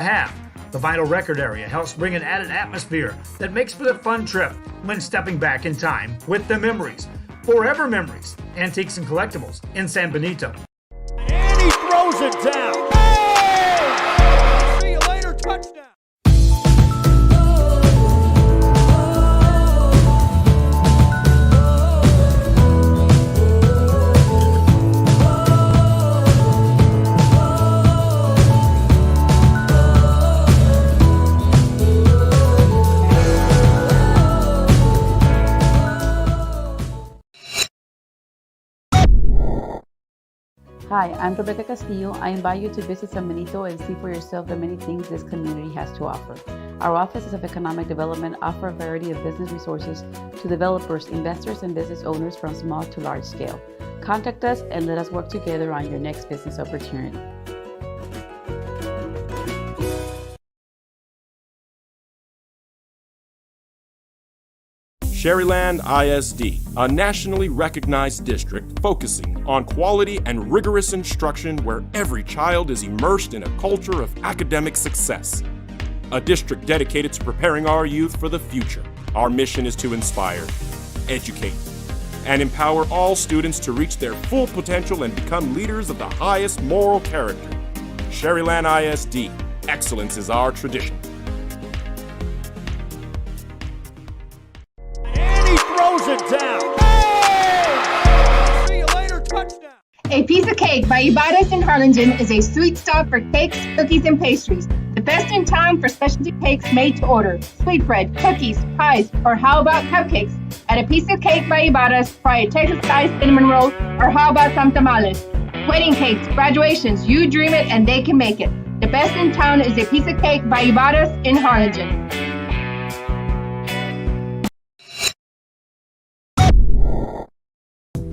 have. The vinyl record area helps bring an added atmosphere that makes for the fun trip when stepping back in time with the memories. Forever Memories, Antiques and Collectibles in San Benito. And he throws it down. Hey! See you later, touchdown. Hi, I'm Rebecca Castillo. I invite you to visit San Benito and see for yourself the many things this community has to offer. Our offices of economic development offer a variety of business resources to developers, investors, and business owners from small to large scale. Contact us and let us work together on your next business opportunity. Sharyland ISD, a nationally recognized district focusing on quality and rigorous instruction where every child is immersed in a culture of academic success. A district dedicated to preparing our youth for the future. Our mission is to inspire, educate, and empower all students to reach their full potential and become leaders of the highest moral character. Sharyland ISD, excellence is our tradition. Throws it down. Hey! See you later, touchdown. A Piece of Cake by Ibadas in Harlingen is a sweet stop for cakes, cookies, and pastries. The best in town for specialty cakes made to order. Sweetbread, cookies, pies, or how about cupcakes? At A Piece of Cake by Ibadas, try a Texas-style cinnamon roll, or how about some tamales? Wedding cakes, graduations, you dream it and they can make it. The best in town is A Piece of Cake by Ibadas in Harlingen.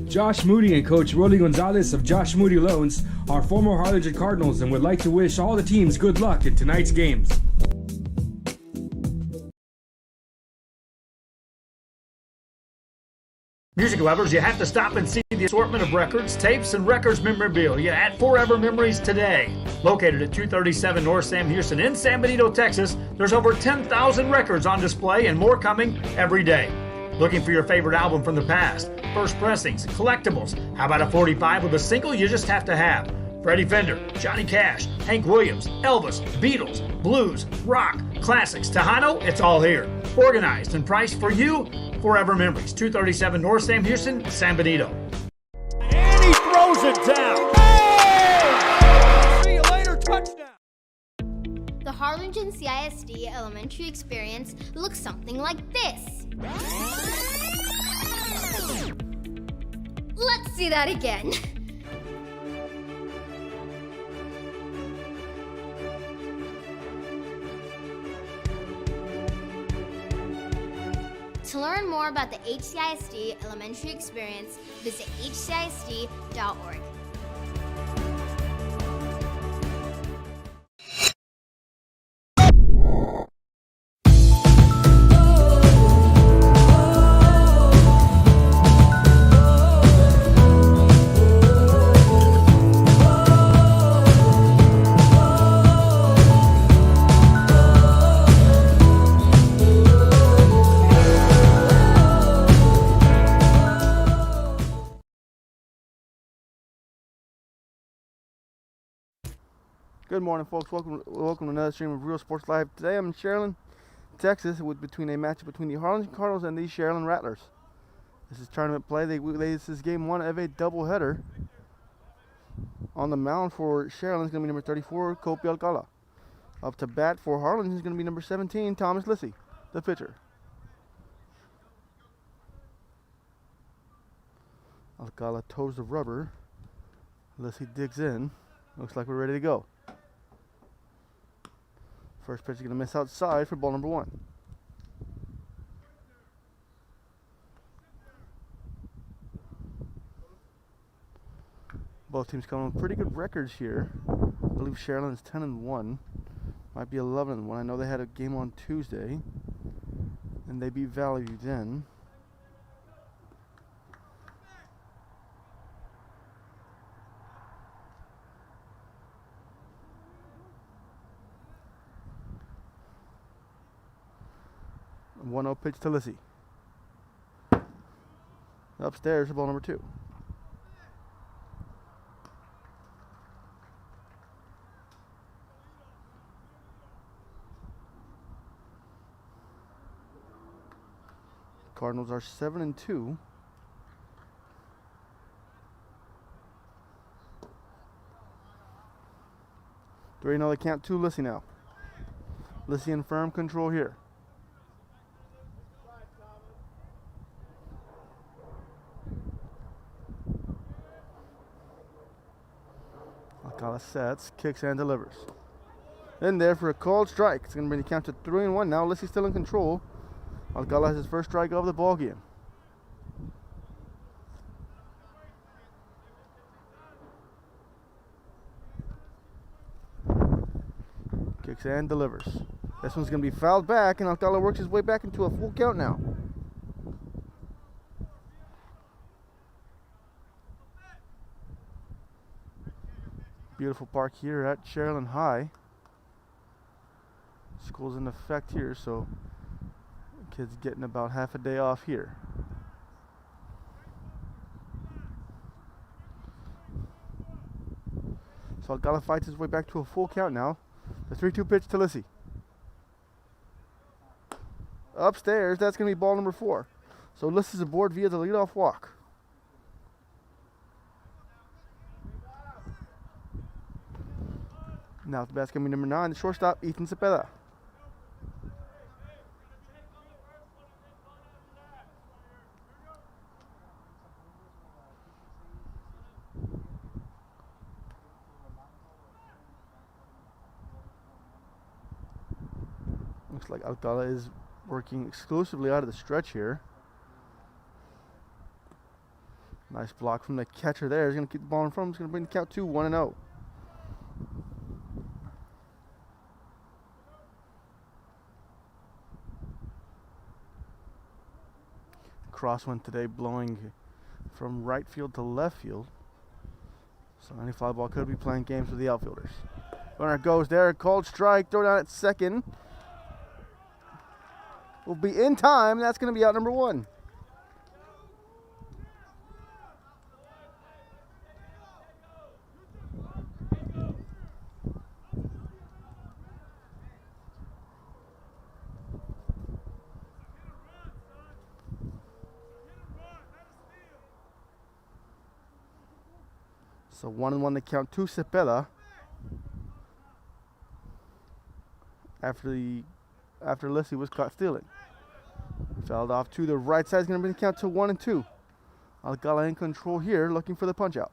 Josh Moody and Coach Gabriel Gonzalez of Josh Moody Loans are former Harlingen Cardinals and would like to wish all the teams good luck in tonight's games. Music lovers, you have to stop and see the assortment of records, tapes, and records memorabilia at Forever Memories today. Located at 237 North Sam Houston in San Benito, Texas, there's over 10,000 records on display and more coming every day. Looking for your favorite album from the past, first pressings, collectibles. How about a 45 with a single you just have to have? Freddie Fender, Johnny Cash, Hank Williams, Elvis, Beatles, blues, rock, classics, Tejano, it's all here. Organized and priced for you. Forever Memories, 237 North Sam Houston, San Benito. And he throws it down. Hey! See you later, touchdown. The Harlingen CISD elementary experience looks something like this. Let's see that again. To learn more about the HCISD elementary experience, visit hcisd.org. Good morning, folks. Welcome to another stream of Real Sports Live. Today I'm in Sharyland, Texas, between a match between the Harlingen Cardinals and the Sharyland Rattlers. This is tournament play. This is game one of a doubleheader. On the mound for Sharyland is going to be number 34, Kopi Alcala. Up to bat for Harlingen is going to be number 17, Thomas Lissy, the pitcher. Alcala toes the rubber. Lissy digs in. Looks like we're ready to go. First pitch is going to miss outside for ball number one. Both teams coming with pretty good records here. I believe Sharyland is 10-1. Might be 11-1. I know they had a game on Tuesday, and they beat Valley View then. 1-0 pitch to Lissy. Upstairs for ball number 2. Cardinals are 7-2. Another count to Lissy now. Lissy in firm control here. Alcala sets, kicks and delivers. In there for a called strike. It's going to bring the count to 3-1 now. Lissy's still in control. Alcala has his first strike of the ball game. Kicks and delivers. This one's going to be fouled back, and Alcala works his way back into a full count now. Beautiful park here at Sharyland High. School's in effect here, so kids getting about half a day off here. So Alcala fights his way back to a full count now. The 3-2 pitch to Lissy. Upstairs, that's going to be ball number 4. So Lissy's aboard via the leadoff walk. Now at the bat's going to be number 9, the shortstop, Ethan Cepeda. Looks like Alcala is working exclusively out of the stretch here. Nice block from the catcher there. He's going to keep the ball in front. He's going to bring the count to 1-0. Crosswind today blowing from right field to left field. So any fly ball could be playing games with the outfielders. Runner goes there. Called strike. Throw down at second. Will be in time. That's going to be out number 1. So 1-1 to count to Cepeda after Lissy was caught stealing. Fouled off to the right side. Is going to bring the count to 1-2. Alcala in control here, looking for the punch out.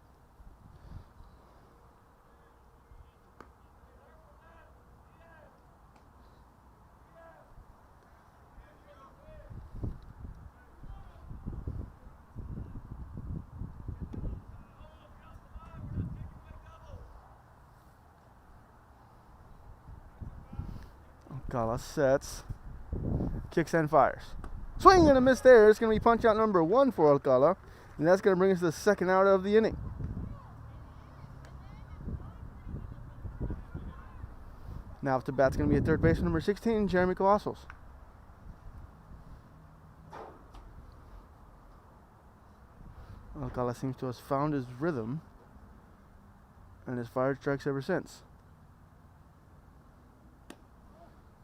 Alcala sets, kicks and fires. Swing and a miss there. It's going to be punch out number 1 for Alcala, and that's going to bring us to the second out of the inning. Now up to bat's going to be at third base number 16, Jeremy Cavazos. Alcala seems to have found his rhythm and has fired strikes ever since.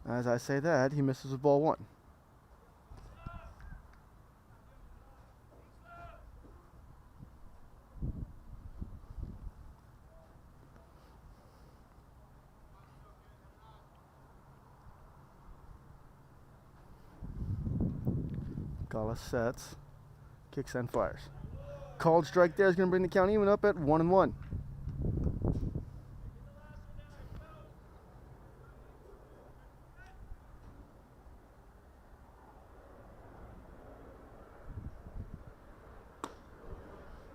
As I say that, he misses with ball 1. Alcala sets, kicks and fires. Called strike there is going to bring the count even up at 1-1.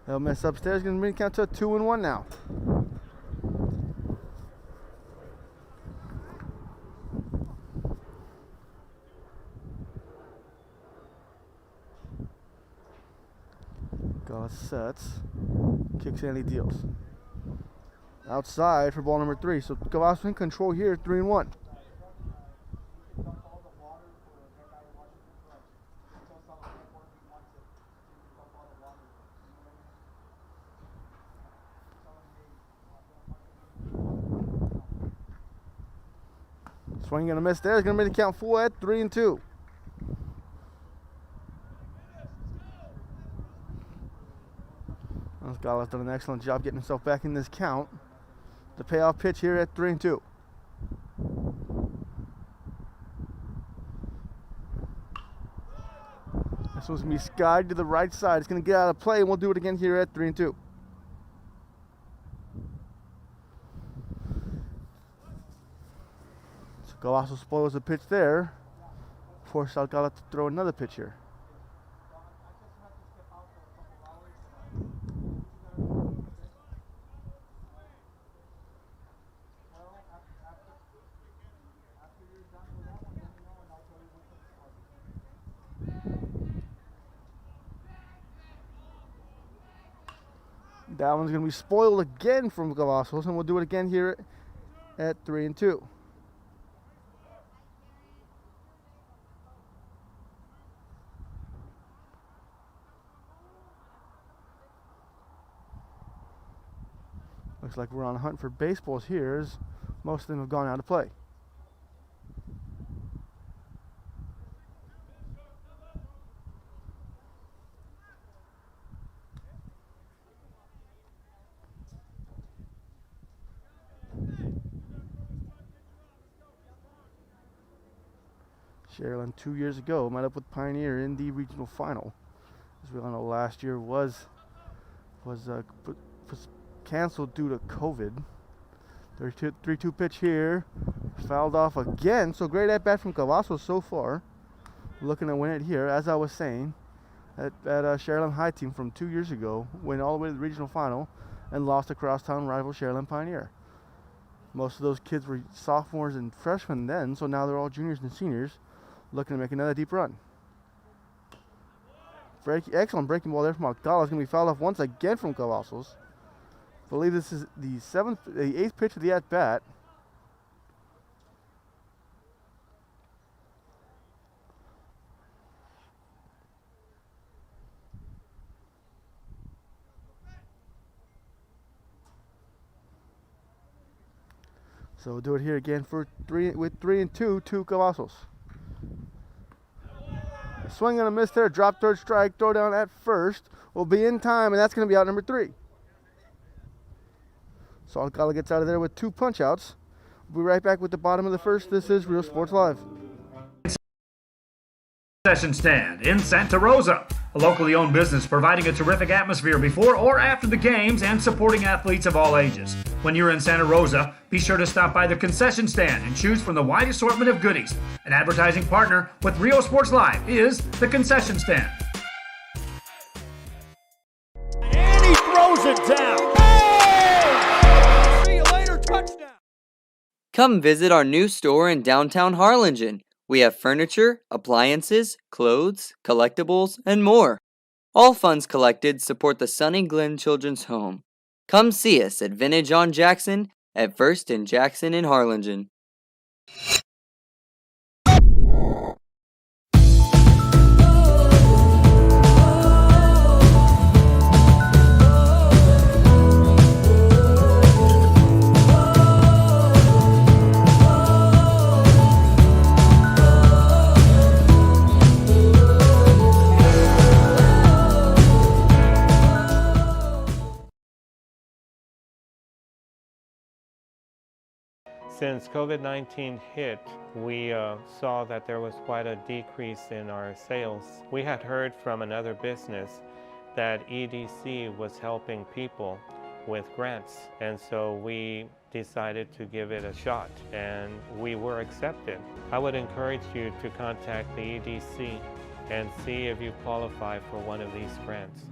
They'll miss upstairs, going to bring the count to 2-1 now. Alcala sets, kicks and he deals. Outside for ball number 3. So Cavazos in control here, 3-1. Swing and a miss there. He's going to make the count full at 3-2. Gonzalez done an excellent job getting himself back in this count. The payoff pitch here at 3-2. This one's going to be skied to the right side. It's going to get out of play, and we'll do it again here at 3-2. So Gonzalez spoils the pitch there. Force Alcala to throw another pitch here. That one's going to be spoiled again from Gonzalez, and we'll do it again here at 3-2. Looks like we're on a hunt for baseballs here, as most of them have gone out of play. Sharyland 2 years ago met up with Pioneer in the regional final. As we all know, last year was canceled due to COVID. 3-2 pitch here, fouled off again. So great at bat from Cavazos so far. Looking to win it here, as I was saying, at Sharyland High team from 2 years ago, went all the way to the regional final and lost to crosstown rival Sharyland Pioneer. Most of those kids were sophomores and freshmen then, so now they're all juniors and seniors, looking to make another deep run. Excellent breaking ball there from Alcala. It's going to be fouled off once again from Cavazos. I believe this is the eighth pitch of the at-bat. So we'll do it here again for 3-2 to Cavazos. A swing and a miss there, drop third strike, throw down at first. Will be in time, and that's going to be out number 3. So Alcala gets out of there with 2 punch outs. We'll be right back with the bottom of the first. This is Real Sports Live. Concession stand in Santa Rosa, a locally owned business providing a terrific atmosphere before or after the games and supporting athletes of all ages. When you're in Santa Rosa, be sure to stop by the concession stand and choose from the wide assortment of goodies. An advertising partner with Rio Sports Live is the concession stand. And he throws it down. Oh! See you later, touchdown. Come visit our new store in downtown Harlingen. We have furniture, appliances, clothes, collectibles, and more. All funds collected support the Sunny Glen Children's Home. Come see us at Vintage on Jackson at First and Jackson in Harlingen. Since COVID-19 hit, we saw that there was quite a decrease in our sales. We had heard from another business that EDC was helping people with grants, and so we decided to give it a shot, and we were accepted. I would encourage you to contact the EDC and see if you qualify for one of these grants.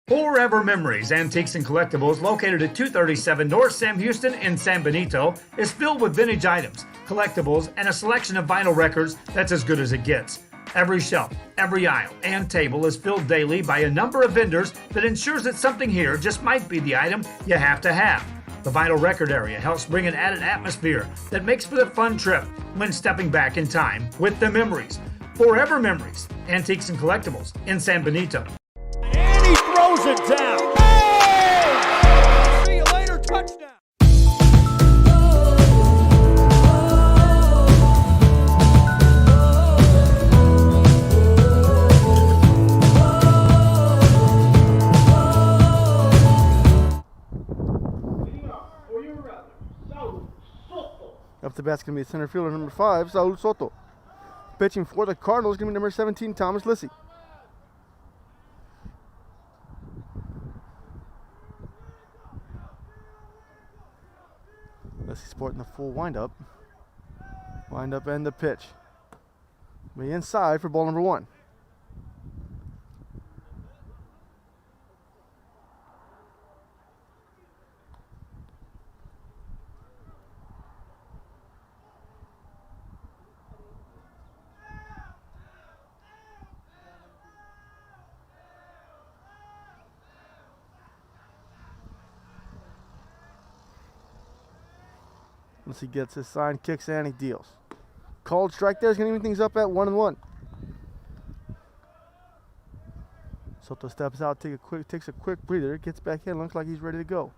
Forever Memories, Antiques and Collectibles, located at 237 North Sam Houston in San Benito, is filled with vintage items, collectibles, and a selection of vinyl records that's as good as it gets. Every shelf, every aisle, and table is filled daily by a number of vendors that ensures that something here just might be the item you have to have. The vinyl record area helps bring an added atmosphere that makes for the fun trip when stepping back in time with the memories. Forever Memories, Antiques and Collectibles in San Benito. And he throws it down. Hey! See you later, touchdown. Up the bat's going to be center fielder number 5, Saul Soto. Pitching for the Cardinals, going to be number 17, Thomas Lissy. Lissy sporting the full windup. Windup and the pitch. Be inside for ball number 1. Once he gets his sign, kicks and he deals. Called strike there is going to even things up at 1-1. Soto steps out, takes a quick breather, gets back in, looks like he's ready to go.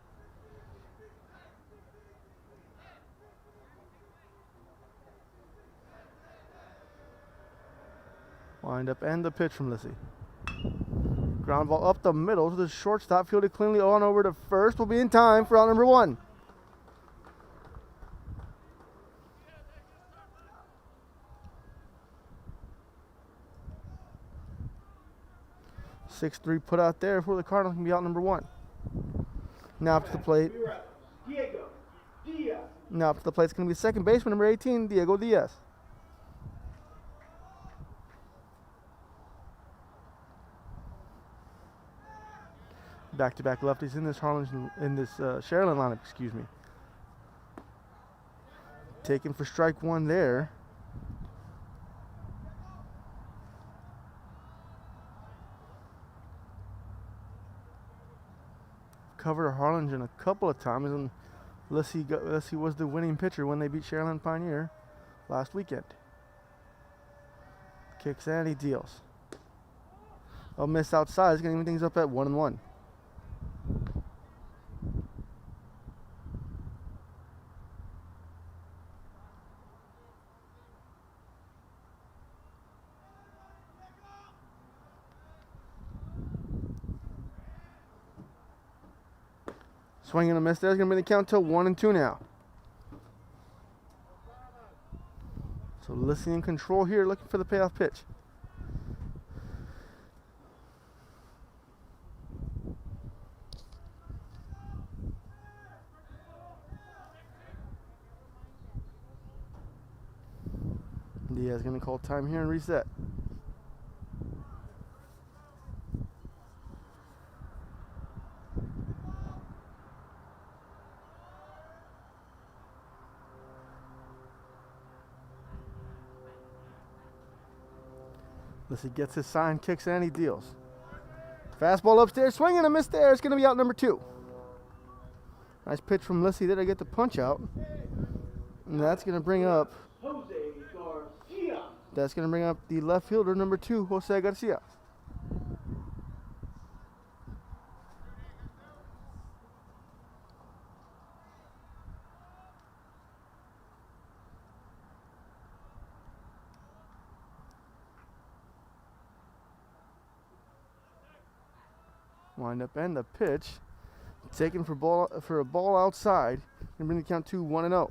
Wind up and the pitch from Lissy. Ground ball up the middle to the shortstop, fielded cleanly on over to first. Will be in time for out number 1. 6-3 put out there for the Cardinals, can be out number 1. Now up to the plate. Now up to the plate, it's going to be second baseman number 18, Diego Diaz. Back-to-back lefties in this Sharyland lineup, excuse me. Taken for strike 1 there. Covered Harlingen a couple of times, and Lissy was the winning pitcher when they beat Sharyland Pioneer last weekend. Kicks and he deals. A miss outside is going to even things up at 1-1. Swing and a miss there is going to bring the count to 1-2 now. So Lissy in control here, looking for the payoff pitch. Diaz going to call time here and reset. Lissy gets his sign, kicks and he deals. Fastball upstairs, swing and a miss there. It's going to be out number 2. Nice pitch from Lissy there to get the punch out. And that's going to bring up the left fielder number 2, Jose Garcia. Wind up and the pitch. Taken for a ball outside. And bring the count to 1-0.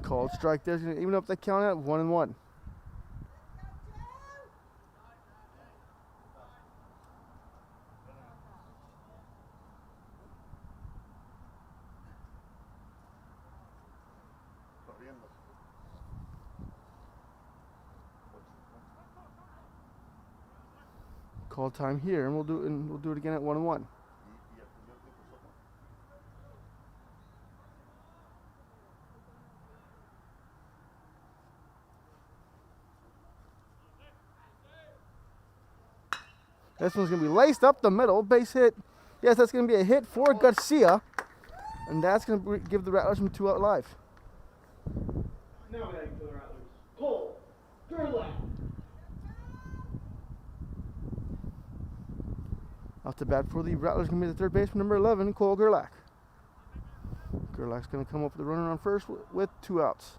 Called strike there. Going to even up the count at 1-1. Call time here, and we'll do it again at 1-1. This one's going to be laced up the middle. Base hit. Yes, that's going to be a hit for Garcia. And that's going to give the Rattlers some 2 out live. Now batting for the Rattlers, Cole Gerlach. Off the bat for the Rattlers going to be the third baseman, number 11, Cole Gerlach. Gerlach's going to come up with the runner on first with 2 outs.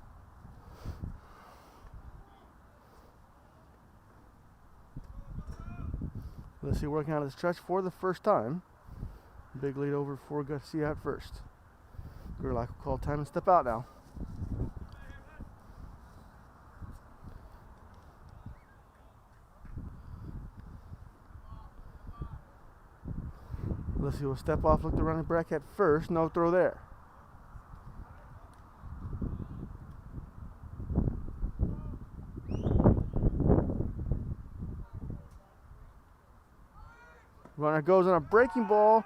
Let's see, working out of the stretch for the first time. Big lead over for Garcia at first. Gerlach will call time and step out now. Let's see, we'll step off, look to running back at first. No throw there. Runner goes on a breaking ball.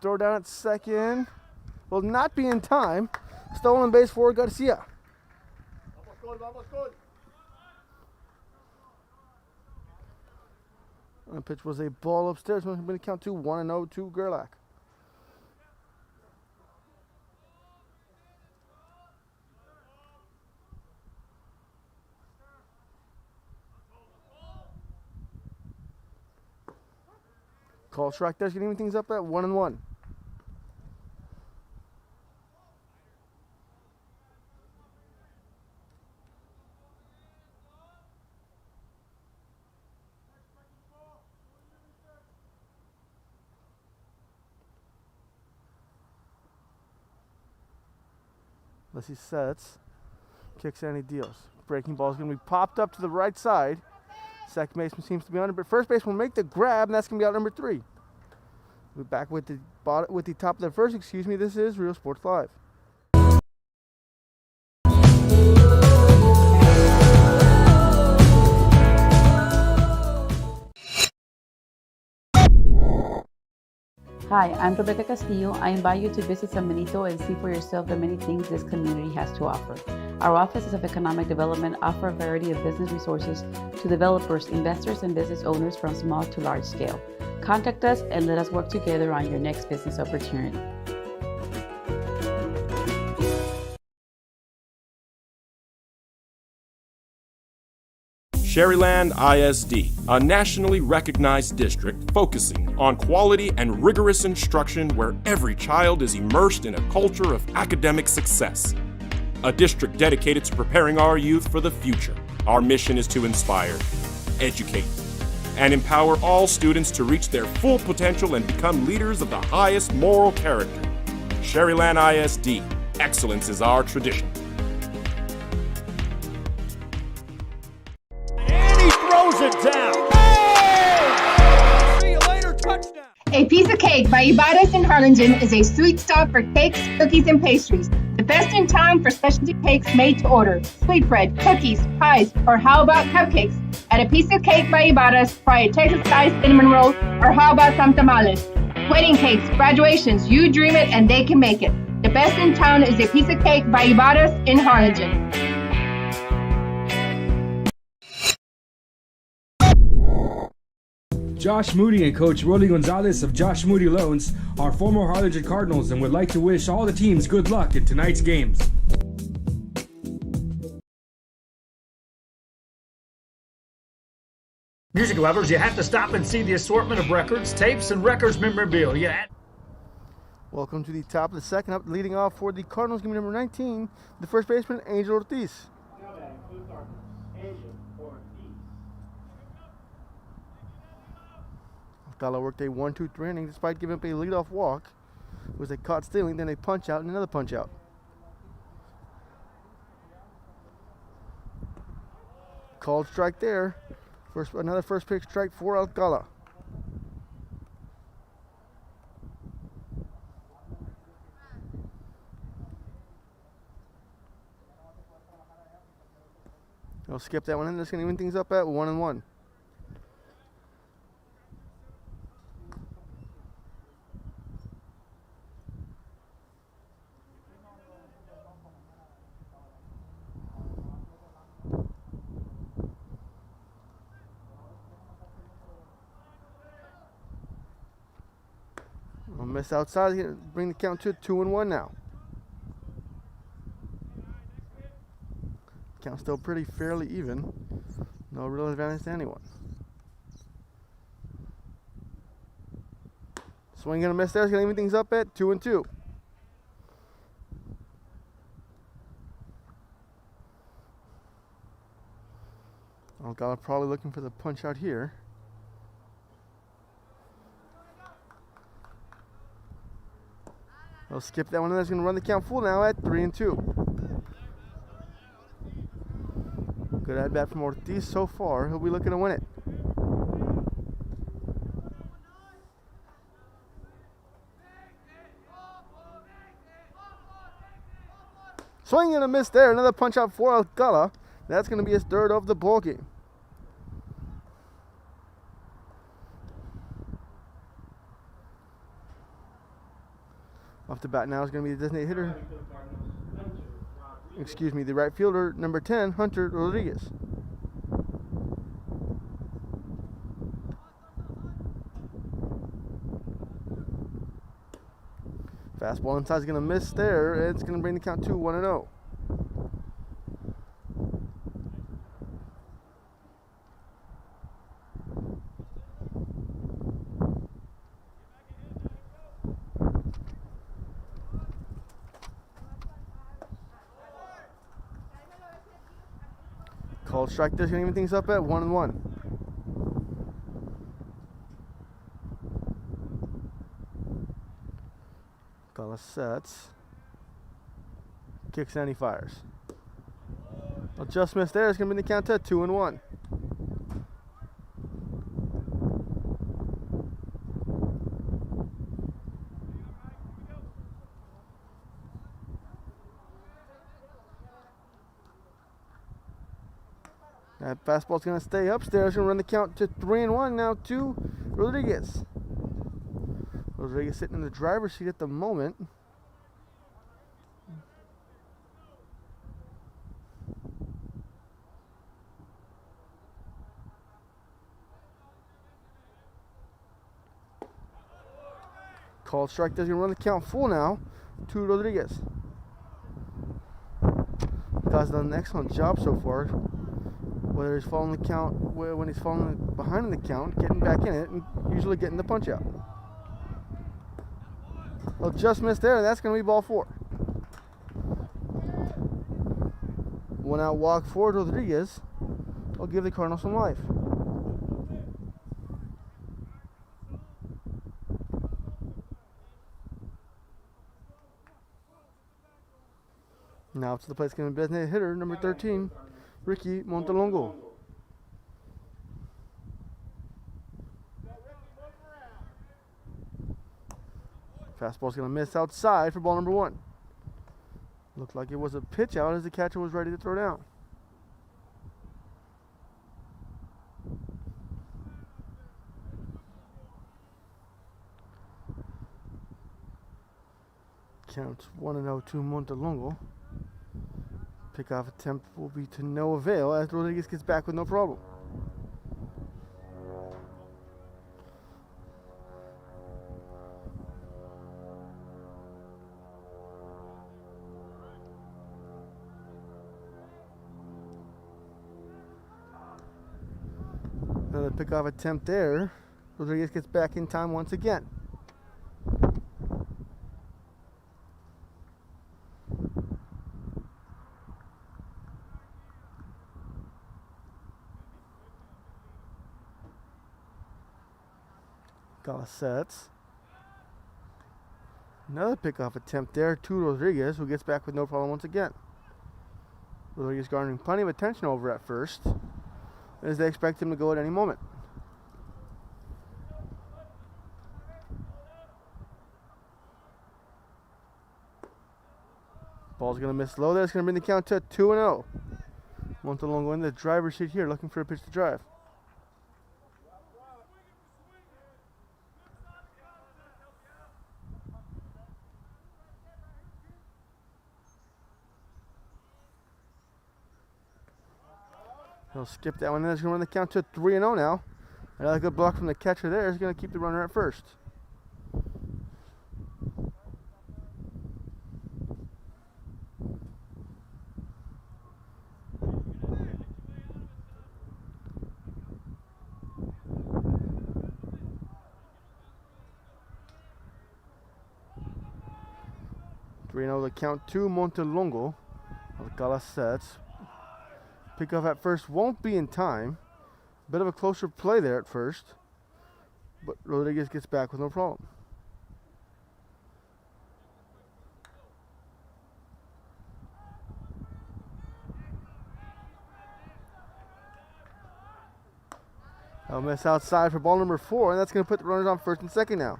Throw down at second. Will not be in time. Stolen base for Garcia. The pitch was a ball upstairs. We're going to count to 1-0 to Gerlach. Call strike there's getting things up at 1-1. Unless he sets, kicks and he deals. Breaking ball is going to be popped up to the right side. Second baseman seems to be under, but first baseman will make the grab, and that's going to be out number 3. We're back with the top of the first. Excuse me. This is Real Sports Live. Hi, I'm Rebecca Castillo. I invite you to visit San Benito and see for yourself the many things this community has to offer. Our offices of economic development offer a variety of business resources to developers, investors, and business owners from small to large scale. Contact us and let us work together on your next business opportunity. Sharyland ISD, a nationally recognized district focusing on quality and rigorous instruction where every child is immersed in a culture of academic success. A district dedicated to preparing our youth for the future. Our mission is to inspire, educate, and empower all students to reach their full potential and become leaders of the highest moral character. Sharyland ISD, excellence is our tradition. Throws it down. Oh! See you later, touchdown. A Piece of Cake by Ibarra's in Harlingen is a sweet stop for cakes, cookies, and pastries. The best in town for specialty cakes made to order. Sweetbread, cookies, pies, or how about cupcakes? At A Piece of Cake by Ibarra's, try a Texas-style cinnamon roll, or how about some tamales? Wedding cakes, graduations, you dream it and they can make it. The best in town is A Piece of Cake by Ibarra's in Harlingen. Josh Moody and Coach Gabriel Gonzalez of Josh Moody Loans are former Harlingen Cardinals and would like to wish all the teams good luck in tonight's games. Music lovers, you have to stop and see the assortment of records, tapes, and records memorabilia. Welcome to the top of the second. Up leading off for the Cardinals, game number 19, the first baseman, Angel Ortiz. Now batting for the Cardinals, Angel Ortiz. Alcala worked a 1-2-3 inning despite giving up a leadoff walk. It was a caught stealing, then a punch out, and another punch out. Called strike there. Another first pitch strike for Alcala. I'll skip that one in. That's going to even things up at 1-1. miss outside. He's going to bring the count to 2-1 now. Count still pretty fairly even. No real advantage to anyone. Swing and a miss there. He's going to even things up at 2-2. Alcala probably looking for the punch out here. He'll skip that one and that's going to run the count full now at 3-2. Good at bat from Ortiz so far. He'll be looking to win it. Swing and a miss there. Another punch out for Alcala. That's going to be his third of the ball game. Off the bat now is going to be the designated hitter. Excuse me, the right fielder, number 10, Hunter Rodriguez. Fastball inside is going to miss there. It's going to bring the count to 1-0. Called strike there, going to even things up at 1-1. Alcala sets. Kicks and he fires. Well, just missed there. It's going to bring the count to 2-1. That fastball's going to stay upstairs. Going to run the count to 3-1 now to Rodriguez. Rodriguez sitting in the driver's seat at the moment. Called strike. Does going to run the count full now to Rodriguez. Guy's done an excellent job so far. Whether he's following the count, when he's falling behind in the count, getting back in it, and usually getting the punch out. Well, just missed there. That's going to be ball 4. 1 out walk for Rodriguez. Will give the Cardinals some life. Now to the plate, going to be designated hitter number 13, Ricky Montelongo. Fastball's going to miss outside for ball number 1. Looked like it was a pitch out as the catcher was ready to throw down. Counts 1-0 to Montelongo. Pickoff attempt will be to no avail as Rodriguez gets back with no problem. Another pickoff attempt there. Rodriguez gets back in time once again. Sets. Another pickoff attempt there to Rodriguez, who gets back with no problem once again. Rodriguez garnering plenty of attention over at first, as they expect him to go at any moment. Ball's going to miss low there. It's going to bring the count to 2-0. Montelongo in the driver's seat here, looking for a pitch to drive. He'll skip that one, and that's going to run the count to 3-0 now. Another good block from the catcher there is going to keep the runner at first. 3-0 the count to Montelongo. Alcala sets. Pickoff at first won't be in time. Bit of a closer play there at first. But Rodriguez gets back with no problem. I'll miss outside for ball number 4, and that's going to put the runners on first and second now.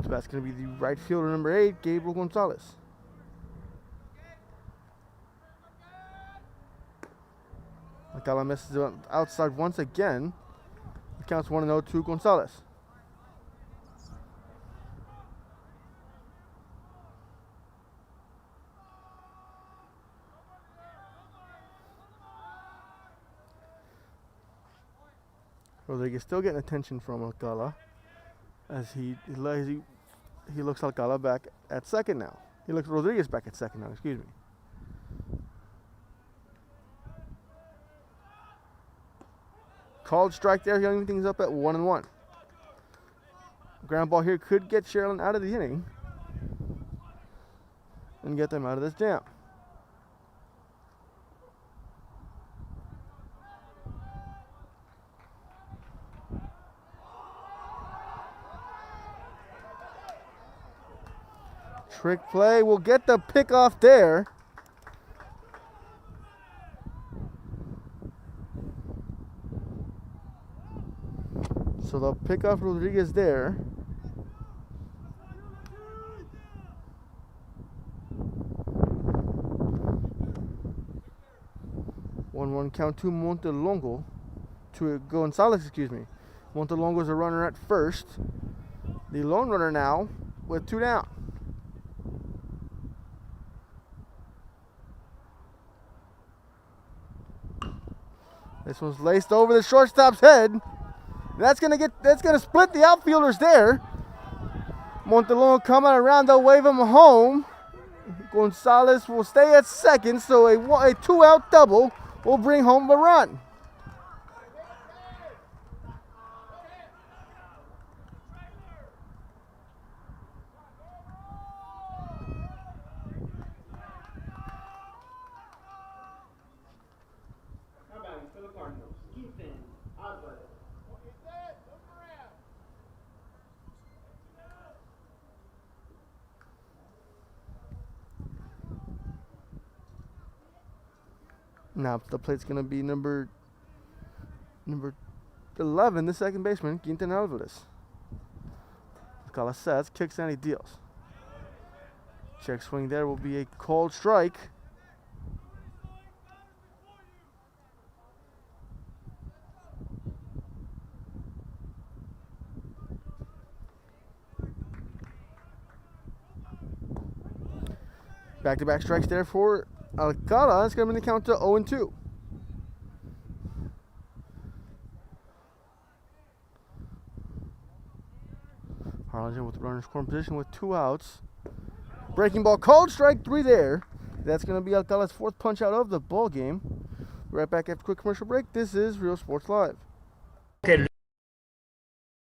That's going to be the right fielder, number 8, Gabriel Gonzalez. Alcala misses it outside once again. It counts 1-0 to Gonzalez. Rodriguez still getting attention from Alcala as he looks Alcala back at second now. He looks Rodriguez back at second now, excuse me. Called strike there, healing things up at 1-1. Ground ball here could get Sharyland out of the inning and get them out of this jam. Trick play will get the pick off there. So they'll pick off Rodriguez there. One count to Montelongo. To Gonzalez, excuse me. Montelongo is a runner at first. The lone runner now with 2 down. This one's laced over the shortstop's head. That's gonna split the outfielders there. Montelongo coming around, they'll wave him home. Gonzalez will stay at second, so a 2-out double will bring home the run. Now the plate's going to be number 11, the second baseman, Quinton Alvarez. Alcala sets, kicks, and he deals. Check swing there will be a called strike. Back-to-back strikes there for Alcala. It's going to bring the count to 0-2. Harlingen with the runner in scoring position with 2 outs. Breaking ball, called strike 3 there. That's going to be Alcala's 4th punch out of the ball game. Right back after a quick commercial break. This is Real Sports Live. Located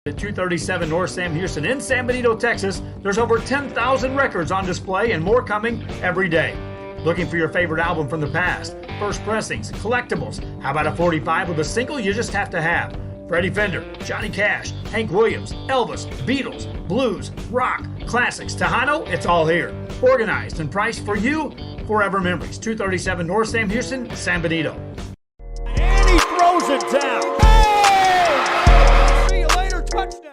at 237 North Sam Houston in San Benito, Texas, there's over 10,000 records on display and more coming every day. Looking for your favorite album from the past? First pressings, collectibles. How about a 45 with a single you just have to have? Freddie Fender, Johnny Cash, Hank Williams, Elvis, Beatles, blues, rock, classics, Tejano, it's all here. Organized and priced for you. Forever Memories, 237 North Sam Houston, San Benito. And he throws it down. Oh! See you later, touchdown.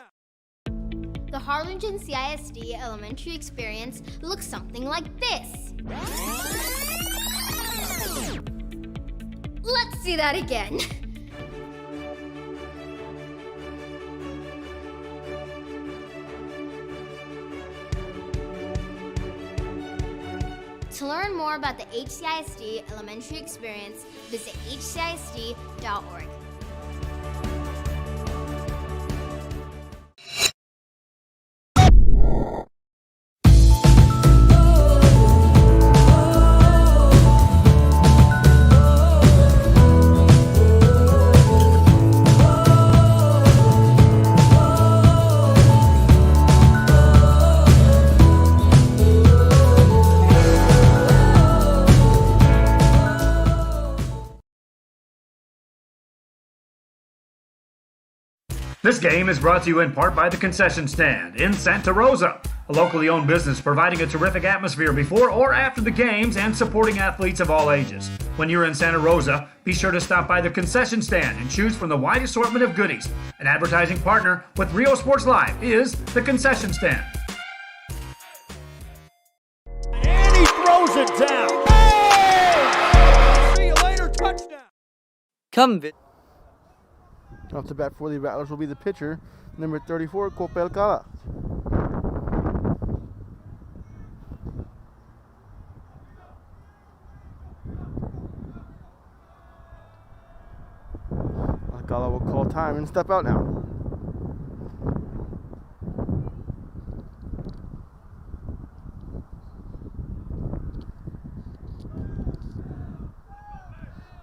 The Harlingen CISD elementary experience looks something like this. Let's see that again. To learn more about the HCISD elementary experience, visit hcisd.org. This game is brought to you in part by the Concession Stand in Santa Rosa, a locally owned business providing a terrific atmosphere before or after the games and supporting athletes of all ages. When you're in Santa Rosa, be sure to stop by the Concession Stand and choose from the wide assortment of goodies. An advertising partner with Rio Sports Live is the Concession Stand. And he throws it down. Oh! See you later, touchdown. Come visit. Off the bat for the Rattlers will be the pitcher, number 34, Copel Cala. Alcala will call time and step out now.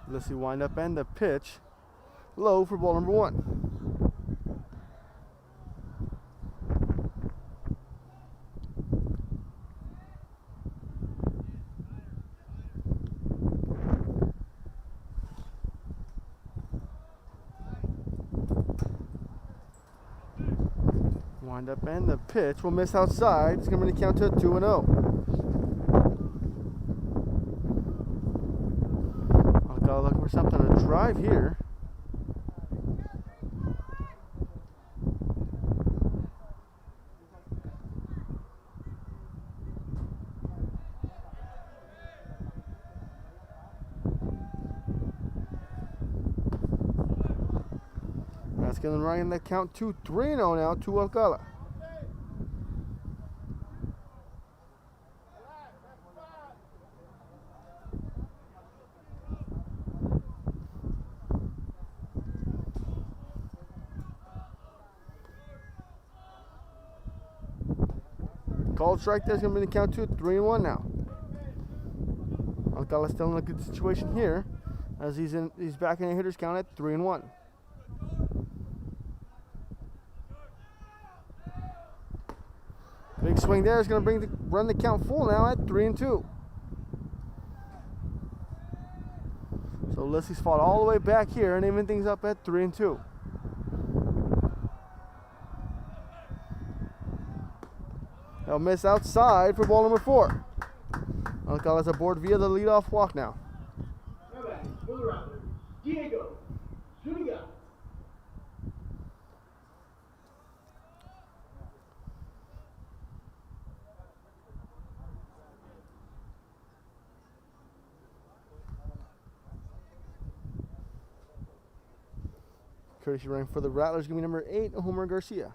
Let's see, wind up and the pitch. Low for ball number 1. Wind up and the pitch will miss outside. It's going to count to 2-0. Alcala looking for something to drive here. That's going to run in that count to 3-0 now to Alcala. Called strike there's going to be the count to 3-1 now. Alcala still in a good situation here as he's back in a hitter's count at 3-1. Big swing there is going to run the count full now at 3-2. So Lissy's fought all the way back here and even things up at 3-2. They'll miss outside for ball number 4. Alcala's aboard via the leadoff walk now. For the Rattlers, Diego Zuniga. Courtesy running for the Rattlers, going to be number 8, Homer Garcia.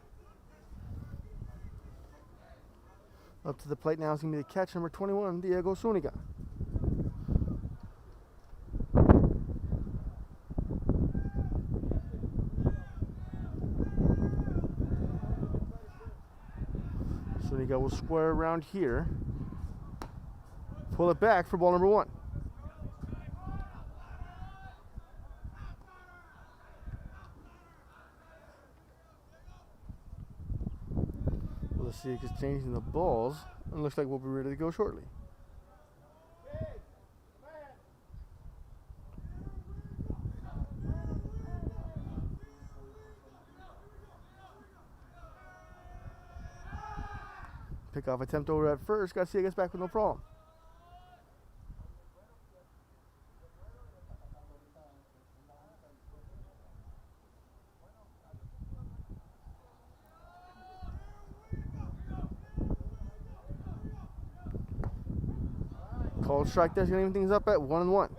Up to the plate now is going to be the catch, number 21, Diego Zuniga. Zuniga will square around here. Pull it back for ball number 1. Let's see, it's changing the balls. It looks like we'll be ready to go shortly. Pick-off attempt over at first. Garcia gets back with no problem. Called strike there's going to even things up at 1-1.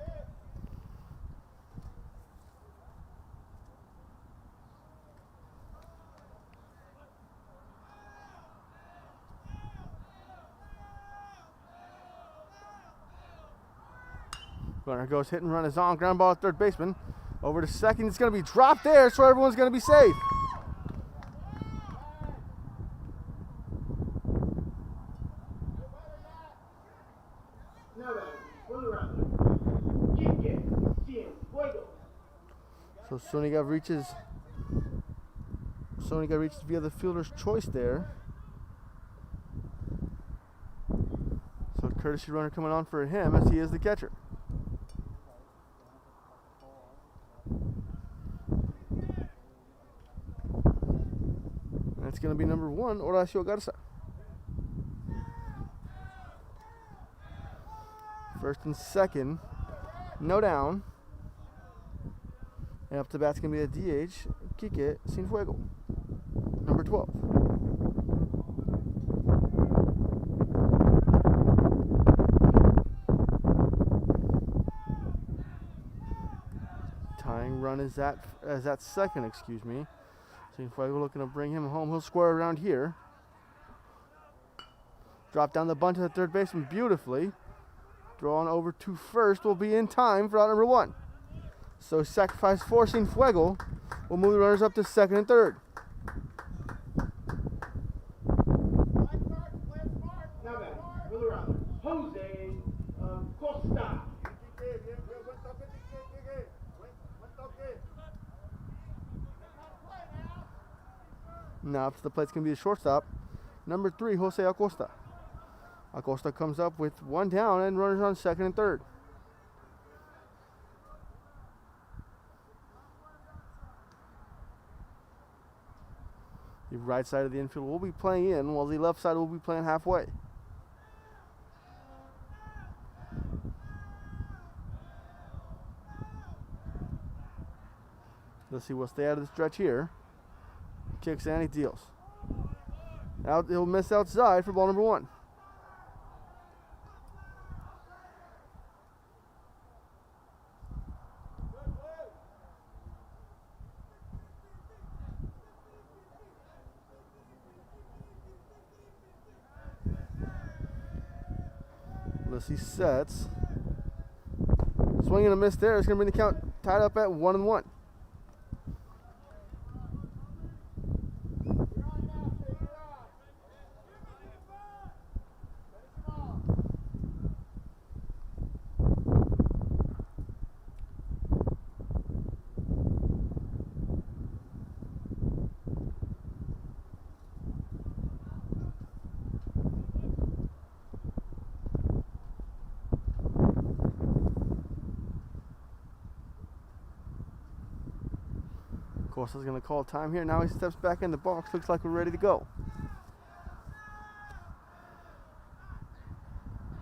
Runner goes hit and run is on. Ground ball at third baseman. Over to second. It's going to be dropped there, so everyone's going to be safe. So Zuniga reaches via the fielder's choice there. So courtesy runner coming on for him as he is the catcher. It's going to be number 1, Horacio Garza. First and second, no down. And up to bat's going to be a DH, Quique Cienfuegos, number 12. Tying run is that second, excuse me. Cienfuegos looking to bring him home. He'll square around here. Drop down the bunt to the third baseman beautifully. Drawn over to first, will be in time for out number 1. So sacrifice for Cienfuegos will move the runners up to second and third. Now up to the plate's going to be the shortstop, number 3, Jose Acosta. Acosta comes up with 1 down and runners on second and third. The right side of the infield will be playing in, while the left side will be playing halfway. Let's see, we'll stay out of the stretch here. Kicks and he deals. Out, he'll miss outside for ball number 1. He sets. Swing and a miss there. It's going to bring the count tied up at 1-1. Acosta's going to call time here. Now he steps back in the box. Looks like we're ready to go.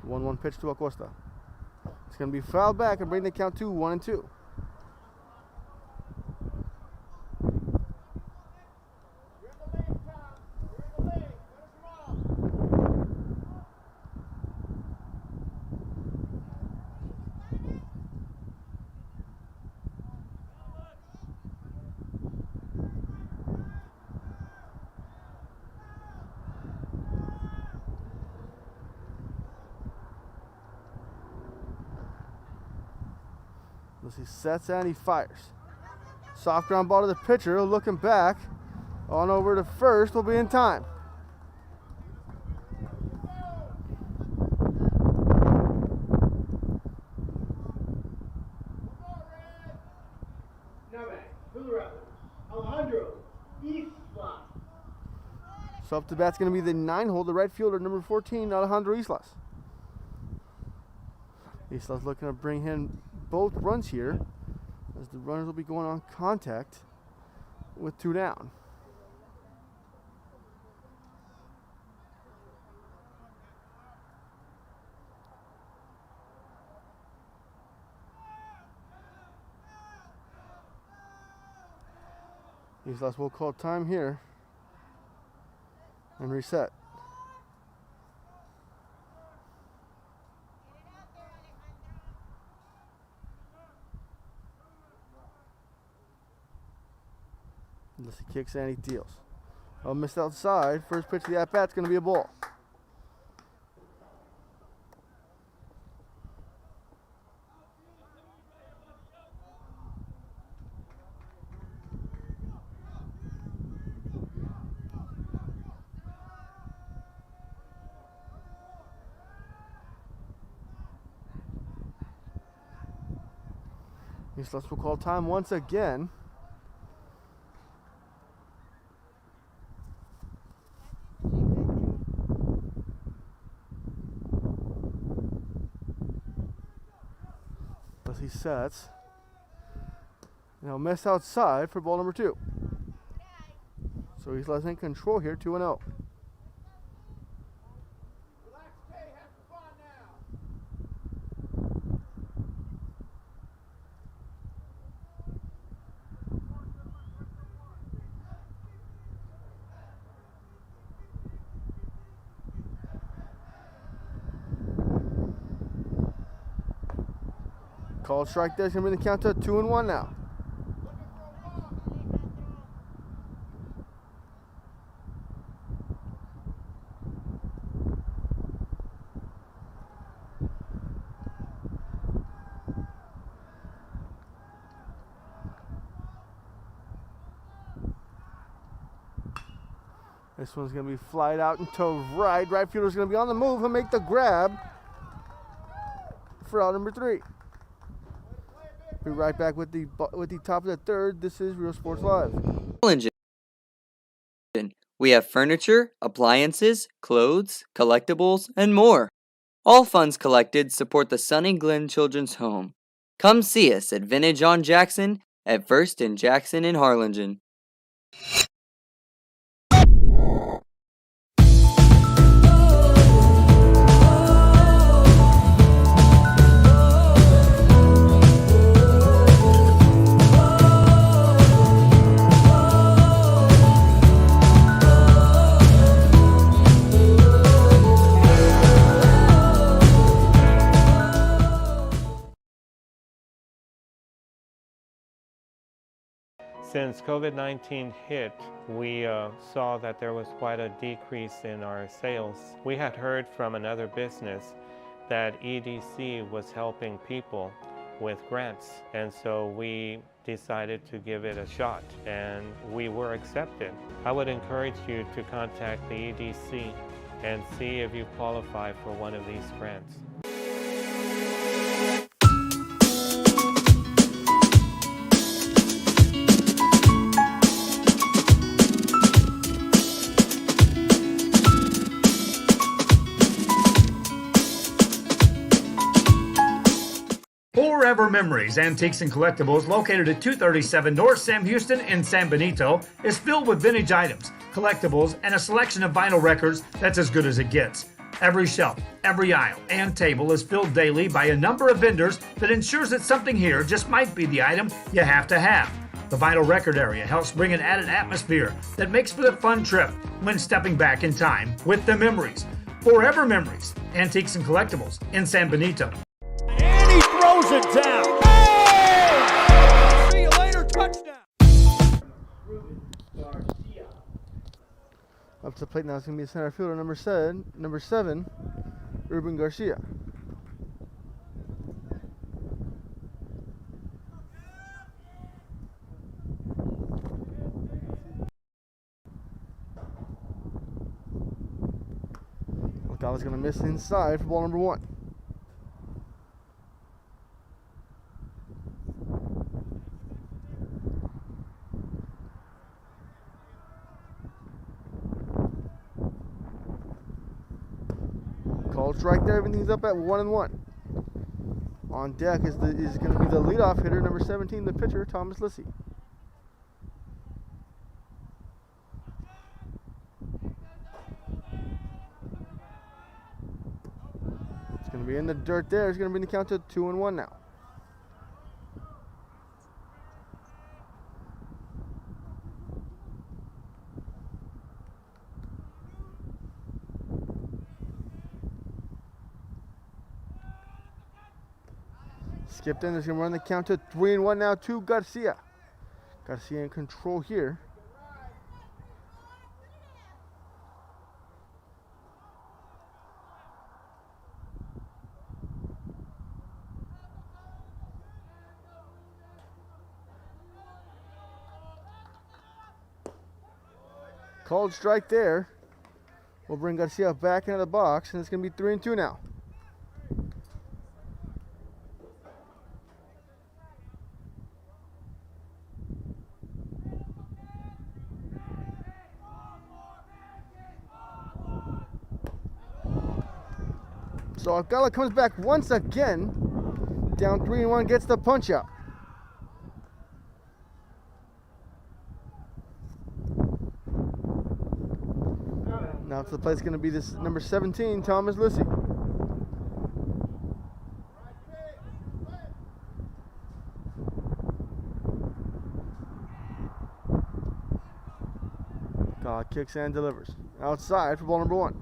1-1 pitch to Acosta. It's going to be fouled back and bring the count to 1-2. He sets and he fires. Soft ground ball to the pitcher, looking back. On over to first, will be in time. So up to bat's going to be the 9-hole, the right fielder, number 14, Alejandro Islas. Islas looking to bring in both runs here, as the runners will be going on contact with 2 down. Islas will call time here and reset. Unless he kicks and he deals. Oh, missed outside. First pitch of the at-bat's going to be a ball. Islas will call time once again. He sets. Now miss outside for ball number 2. So he's in control here, 2-0. Called strike there. It's going to bring the count to 2-1 now. This one's going to be flied out into right. Right fielder's going to be on the move. He'll make the grab for out number 3. Be right back with the top of the third. This is Real Sports Live. We have furniture, appliances, clothes, collectibles, and more. All funds collected support the Sunny Glen Children's Home. Come see us at Vintage on Jackson at First and Jackson in Harlingen. Since COVID-19 hit, we saw that there was quite a decrease in our sales. We had heard from another business that EDC was helping people with grants, and so we decided to give it a shot, and we were accepted. I would encourage you to contact the EDC and see if you qualify for one of these grants. Forever Memories, Antiques and Collectibles, located at 237 North Sam Houston in San Benito, is filled with vintage items, collectibles, and a selection of vinyl records that's as good as it gets. Every shelf, every aisle, and table is filled daily by a number of vendors that ensures that something here just might be the item you have to have. The vinyl record area helps bring an added atmosphere that makes for the fun trip when stepping back in time with the memories. Forever Memories, Antiques and Collectibles in San Benito. And he throws it down. Oh! See you later, touchdown. Up to the plate now, it's going to be center fielder number 7, Ruben Garcia. Gonzalez going to miss inside for ball number 1. Called strike there. Everything's up at 1-1. On deck is going to be the leadoff hitter, number 17, the pitcher, Thomas Lissy. It's going to be in the dirt there. It's going to bring the count to 2-1 now. Skipped in. There's going to run the count to 3-1 now to Garcia. Garcia in control here. Called strike there. We'll bring Garcia back into the box, and it's going to be 3-2 now. So Alcala comes back once again, down 3-1, gets the punch out. Now to the plate is going to be this number 17, Thomas Lissy. Kicks and delivers. Outside for ball number 1.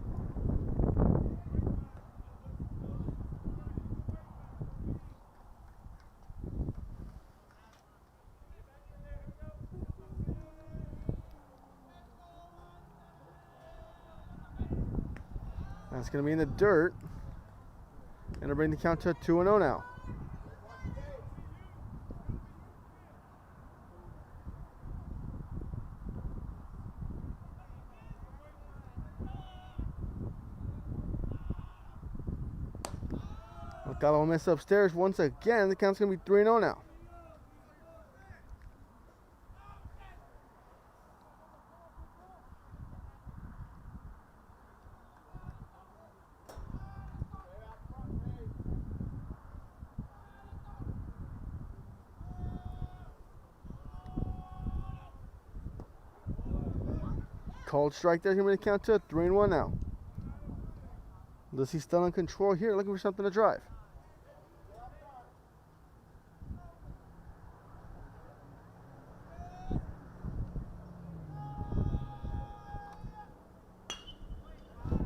That's going to be in the dirt. And it'll bring the count to 2-0 now. Got a miss upstairs once again. The count's going to be 3-0 now. Called strike there. Going to count to 3-1 now. Lissy's still in control here, looking for something to drive.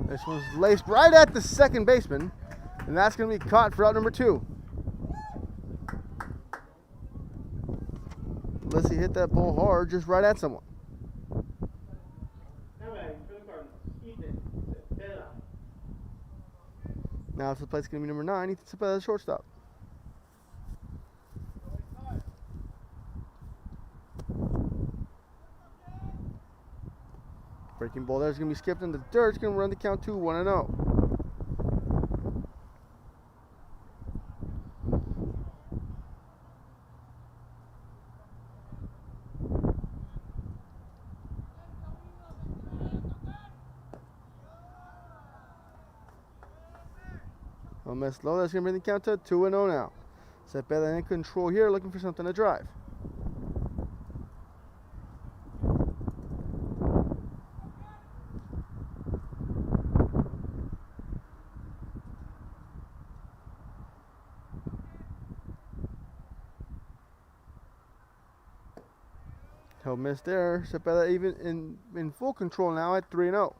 This one's laced right at the second baseman, and that's going to be caught for out number 2. Lissy hit that ball hard, just right at someone. Now to the plate's going to be number 9, Ethan Cepeda, shortstop. Breaking ball there is going to be skipped in the dirt. It's going to run the count to 1-0. A miss low. That's going to bring the count to 2-0 now. Cepeda in control here, looking for something to drive. He'll miss there. Cepeda even in full control now at 3-0.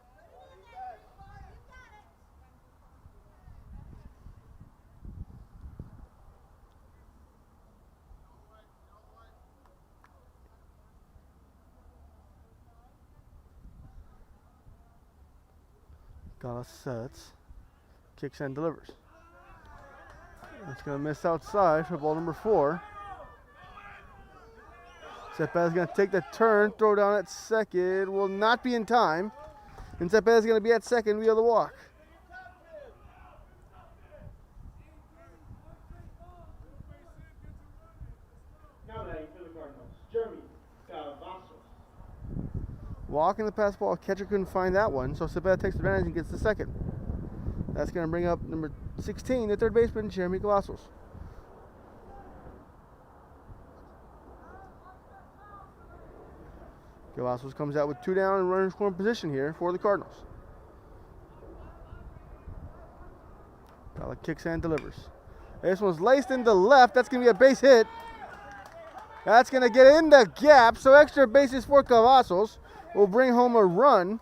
Gala sets, kicks and delivers. It's going to miss outside for ball number 4. Cepeda's going to take the turn, throw down at second, will not be in time. And Cepeda's going to be at second via the walk. Walk in the pass ball, catcher couldn't find that one, so Cepeda takes advantage and gets the second. That's going to bring up number 16, the third baseman, Jeremy Cavazos. Cavazos comes out with 2 down and runner in scoring position here for the Cardinals. Gerlach kicks and delivers. This one's laced into left. That's going to be a base hit. That's going to get in the gap, so extra bases for Cavazos. Will bring home a run.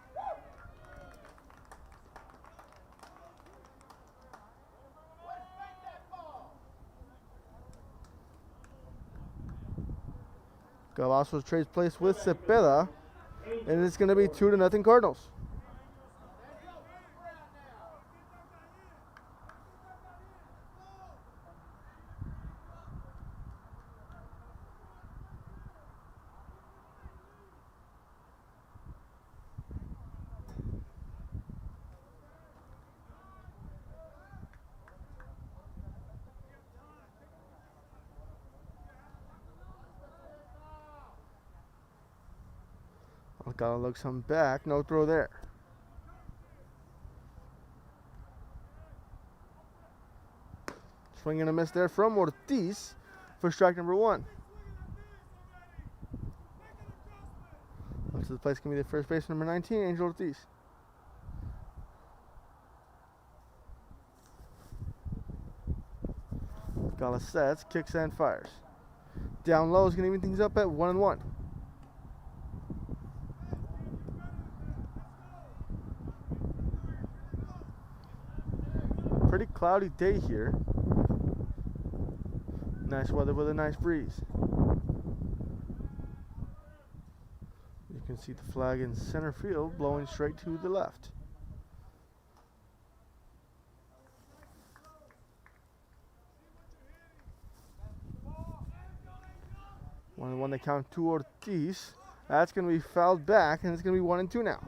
Cavazos trades place with Cepeda, and it's going to be 2-0 Cardinals. Alcala looks him back, no throw there. Swing and a miss there from Ortiz for strike number 1. Up to the place can be the first base number 19, Angel Ortiz. Alcala sets, kicks and fires. Down low is going to even things up at 1-1. Pretty cloudy day here. Nice weather with a nice breeze. You can see the flag in center field blowing straight to the left. 1-1 the count to Ortiz. That's going to be fouled back, and it's going to be 1-2 now.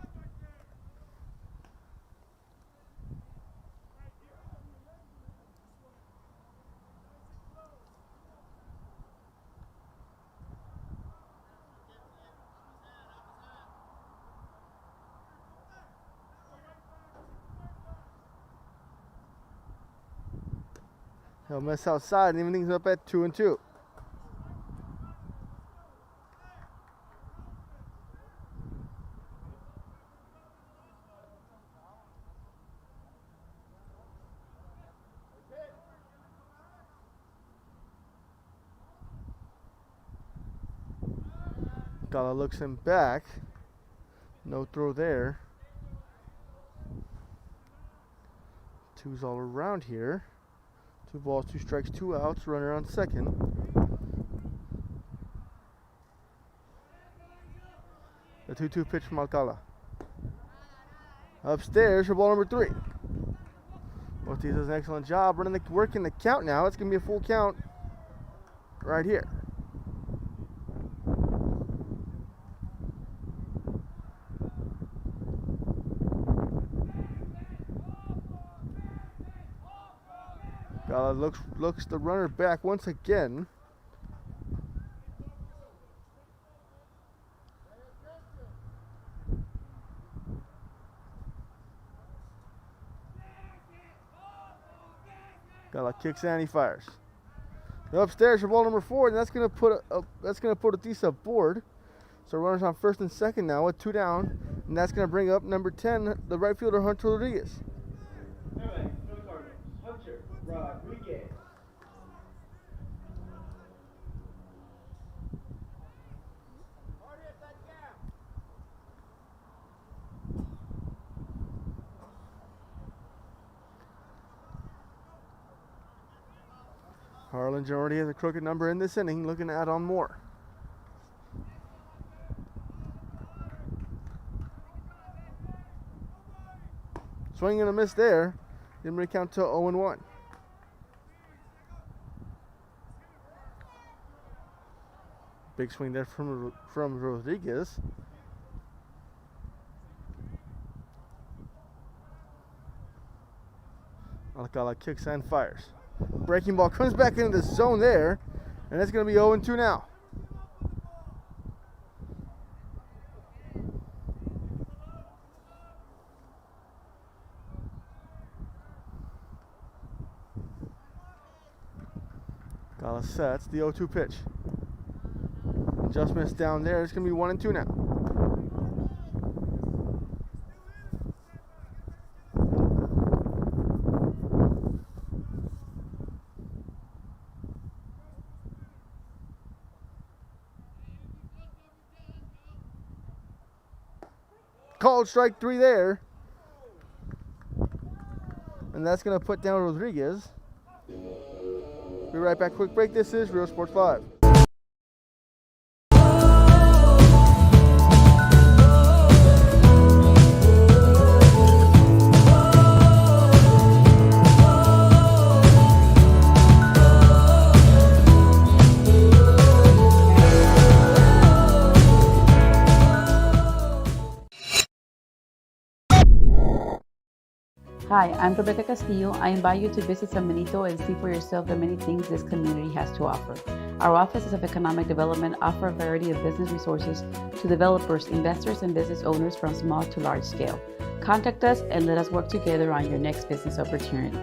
He'll miss outside, and everything's up at 2-2. Gala looks him back. No throw there. Two's all around here. 2 balls, 2 strikes, 2 outs. Runner on second. The 2-2 pitch from Alcala. Upstairs for ball number 3. Ortiz does an excellent job working the count now. It's going to be a full count right here. Gala looks the runner back once again. Gala kicks and he fires. Upstairs for ball number 4, and that's gonna put Ortiz aboard. So runners on first and second now with 2 down, and that's gonna bring up number 10, the right fielder Hunter Rodriguez. Rodriguez. Harlingen already has a crooked number in this inning, looking to add on more. Swing and a miss there. Didn't recount to 0-1. Big swing there from Rodriguez. Alcala kicks and fires. Breaking ball comes back into the zone there, and it's going to be 0-2 now. Alcala sets the 0-2 pitch. Adjustments down there. It's going to be 1-2 now. Called strike 3 there. And that's going to put down Rodriguez. Be right back. Quick break. This is Real Sports Live. Hi, I'm Rebecca Castillo. I invite you to visit San Benito and see for yourself the many things this community has to offer. Our offices of economic development offer a variety of business resources to developers, investors, and business owners from small to large scale. Contact us and let us work together on your next business opportunity.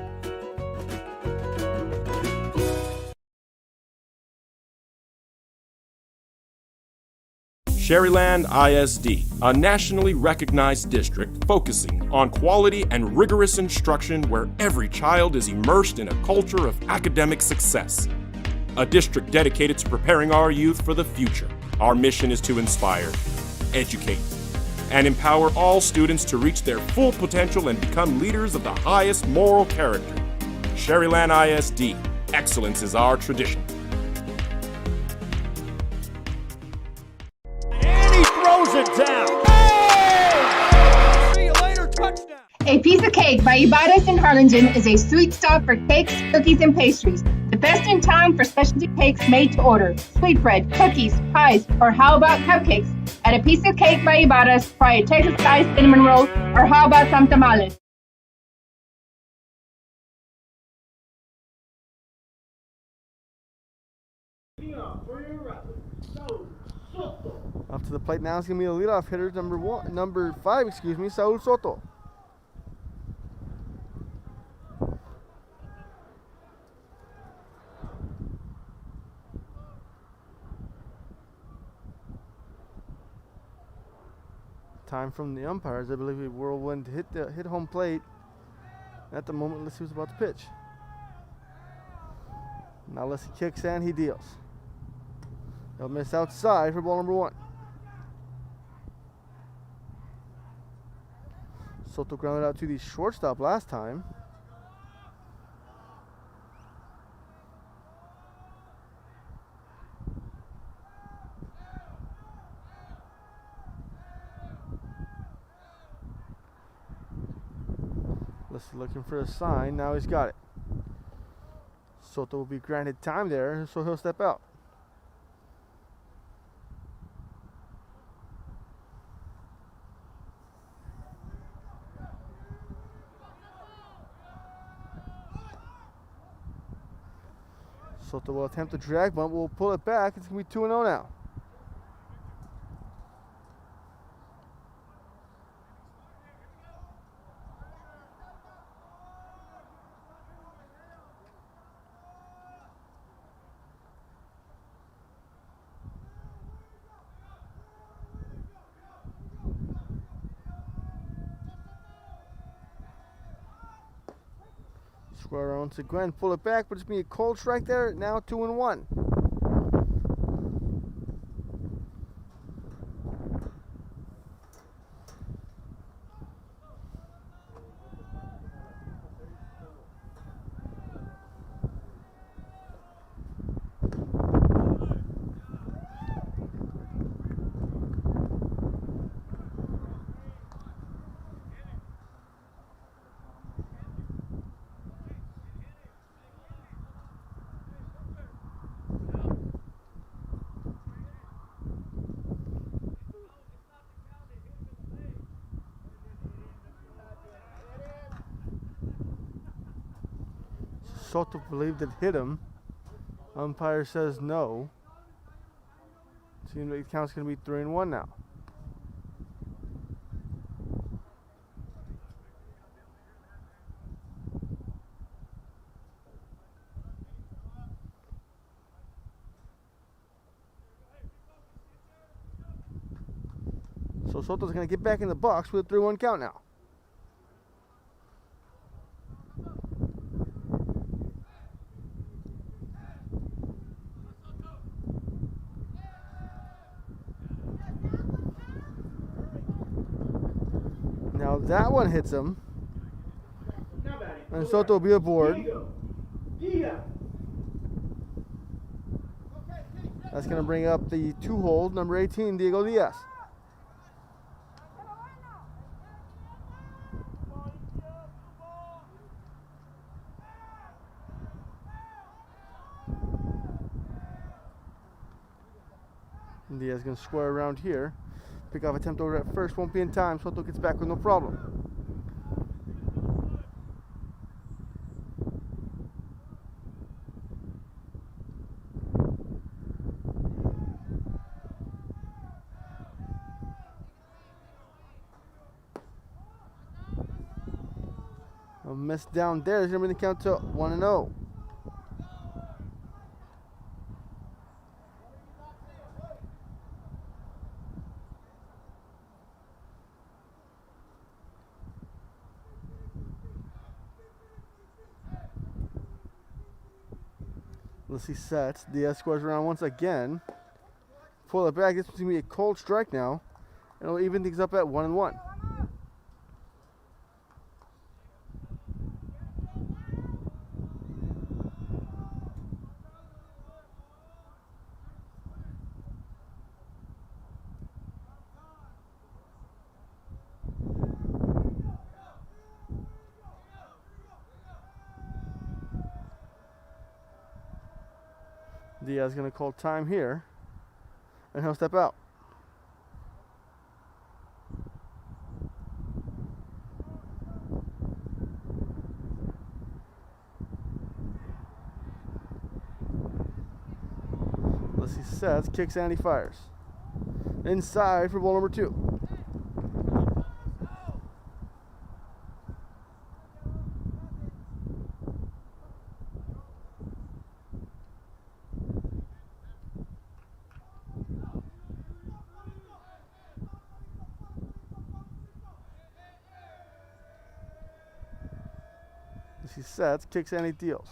Sharyland ISD, a nationally recognized district focusing on quality and rigorous instruction where every child is immersed in a culture of academic success. A district dedicated to preparing our youth for the future. Our mission is to inspire, educate, and empower all students to reach their full potential and become leaders of the highest moral character. Sharyland ISD, excellence is our tradition. And he throws it down. Oh! See you later, touchdown. A Piece of Cake by Ibarra's in Harlingen is a sweet stop for cakes, cookies, and pastries. The best in town for specialty cakes made to order. Sweetbread, cookies, pies, or how about cupcakes? At A Piece of Cake by Ibarra's, try a Texas-style cinnamon roll, or how about some tamales? Up to the plate now is going to be the leadoff hitter, number 5, Saul Soto. Time from the umpires, I believe, whirlwind to hit home plate. At the moment, let's see who's about to pitch. Now Leslie kicks and he deals. He'll miss outside for ball number 1. Soto grounded out to the shortstop last time. Leslie looking for a sign. Now he's got it. Soto will be granted time there, so he'll step out. Soto will attempt to drag bunt. We'll pull it back. It's going to be 2-0 now. Square around to Gwen, pull it back, but it's going to be a cold strike there. Now 2-1. Soto believed it hit him. Umpire says no. Seems like the count's going to be 3-1 now. So Soto's going to get back in the box with a 3-1 count now. Now that one hits him, and Soto will be aboard. That's going to bring up the 2-hole, number 18, Diego Diaz. Diaz going to square around here. Pick off attempt over at first, won't be in time. Soto gets back with no problem. A miss down there is going to bring the count to 1-0. Let's see, sets. Diaz scores around once again. Pull it back. This is going to be a cold strike now. It'll even things up at 1-1. Diaz is going to call time here, and he'll step out. Let's see, sets, kicks, and he fires. Inside for ball number 2. He sets, kicks, and he deals.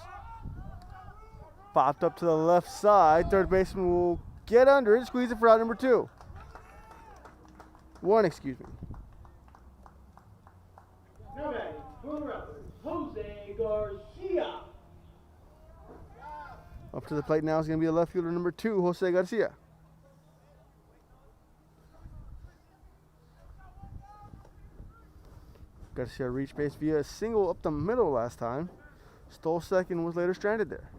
Popped up to the left side. Third baseman will get under it, squeeze it for out number 2. 1, excuse me. Now batting for the Rattlers, Jose Garcia. Up to the plate now is going to be the left fielder number 2, Jose Garcia. Garcia reached base via a single up the middle last time. Stole second and was later stranded there.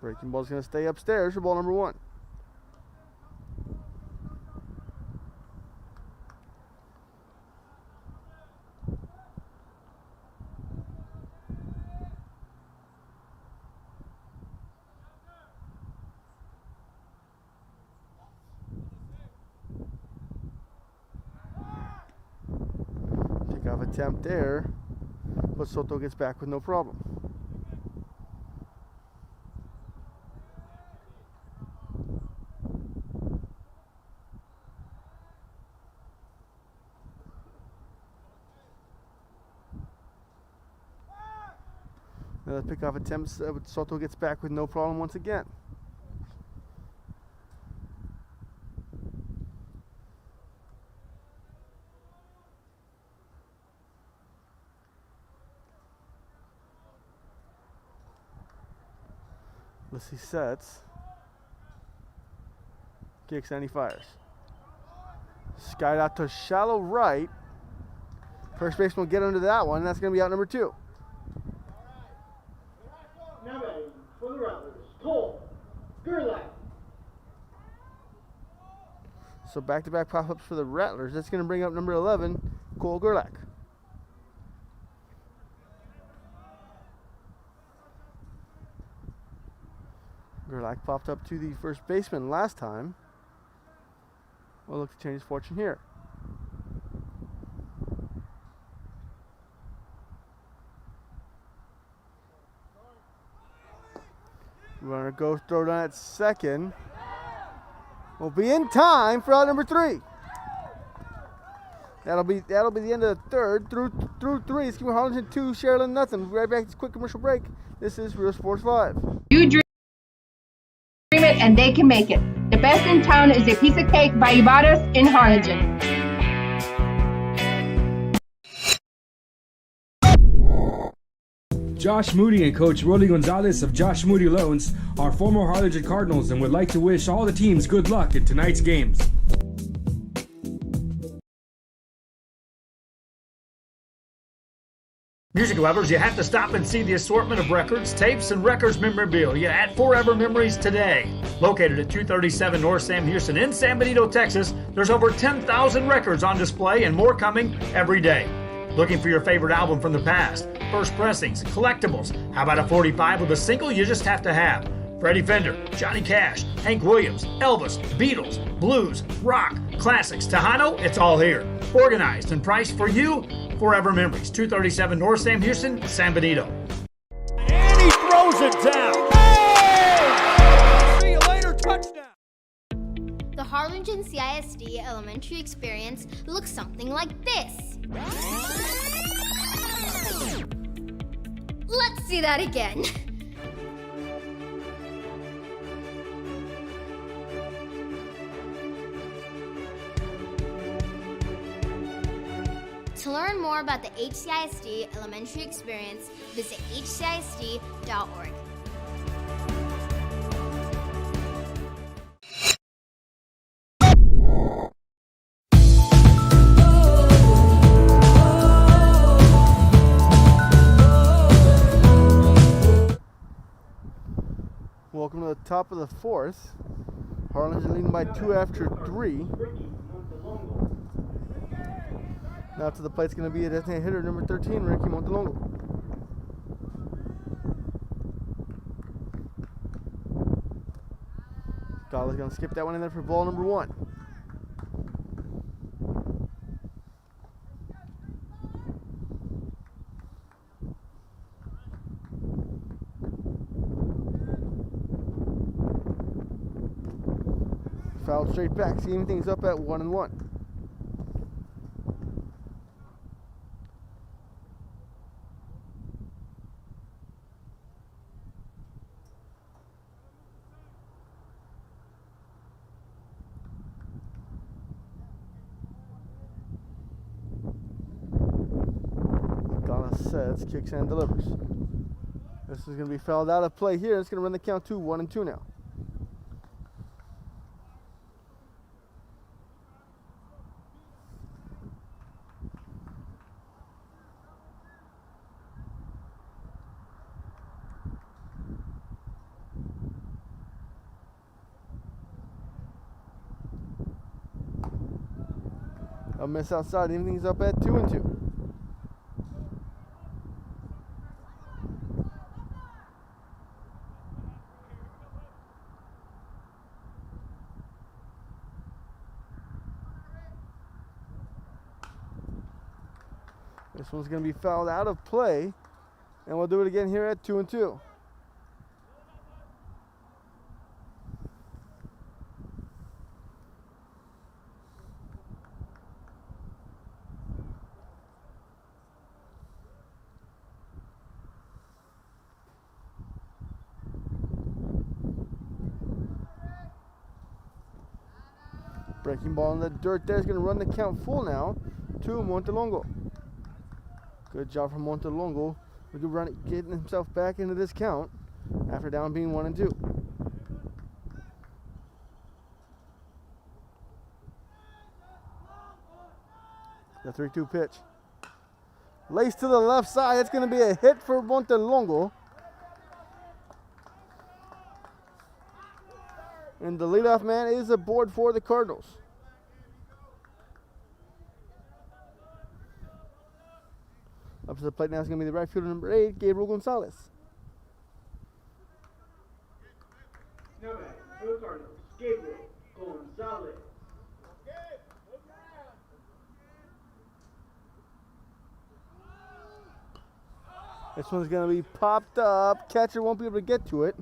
Breaking ball's going to stay upstairs for ball number 1. Pickoff attempt there, but Soto gets back with no problem. Another pickoff attempt, Soto gets back with no problem once again. Let's see, sets, kicks, and he fires. Skied out to shallow right. First baseman will get under that one, and that's going to be out number 2. Now batting for the Rattlers, Gerlach. So back-to-back pop-ups for the Rattlers. That's going to bring up number 11, Gerlach. Gerlach popped up to the first baseman last time. We'll look to change his fortune here. Runner goes throw down at second. Will be in time for out number 3. That'll be the end of the third through 3. It's Harlingen 2, Sharyland nothing. We'll be right back to this quick commercial break. This is Real Sports Live. You dream it and they can make it. The best in town is a piece of cake by Ibarras in Harlingen. Josh Moody and Coach Gabriel Gonzalez of Josh Moody Loans are former Harlingen Cardinals and would like to wish all the teams good luck in tonight's games. Music lovers, you have to stop and see the assortment of records, tapes, and records memorabilia at Forever Memories today. Located at 237 North Sam Houston in San Benito, Texas, there's over 10,000 records on display and more coming every day. Looking for your favorite album from the past, first pressings, collectibles? How about a 45 with a single you just have to have? Freddie Fender, Johnny Cash, Hank Williams, Elvis, Beatles, blues, rock, classics, Tejano, it's all here. Organized and priced for you. Forever Memories, 237 North Sam Houston, San Benito. And he throws it down. Hey! Harlingen CISD elementary experience looks something like this. Let's see that again. To learn more about the HCISD elementary experience, visit hcisd.org. Welcome to the top of the fourth. Harlingen leading by 2 after 3. Now to the plate's going to be a designated hitter, number 13, Ricky Montelongo. Gonzalez going to skip that one in there for ball number 1. Foul straight back, seeing things up at 1-1. Sets, kicks and delivers. This is going to be fouled out of play here. It's going to run the count to 1-2 now. A miss outside. Everything's up at 2-2. This one's going to be fouled out of play, and we'll do it again here at 2-2. Breaking ball in the dirt there is going to run the count full now to Montelongo. Good job from Montelongo. Good run, getting himself back into this count after down being 1-2. The 3-2 pitch. Lace to the left side. It's going to be a hit for Montelongo. And the leadoff man is aboard for the Cardinals. Up to the plate now is going to be the right fielder, number 8, Gabriel Gonzalez. Now back for the Cardinals, Gabriel Gonzalez. This one's going to be popped up. Catcher won't be able to get to it.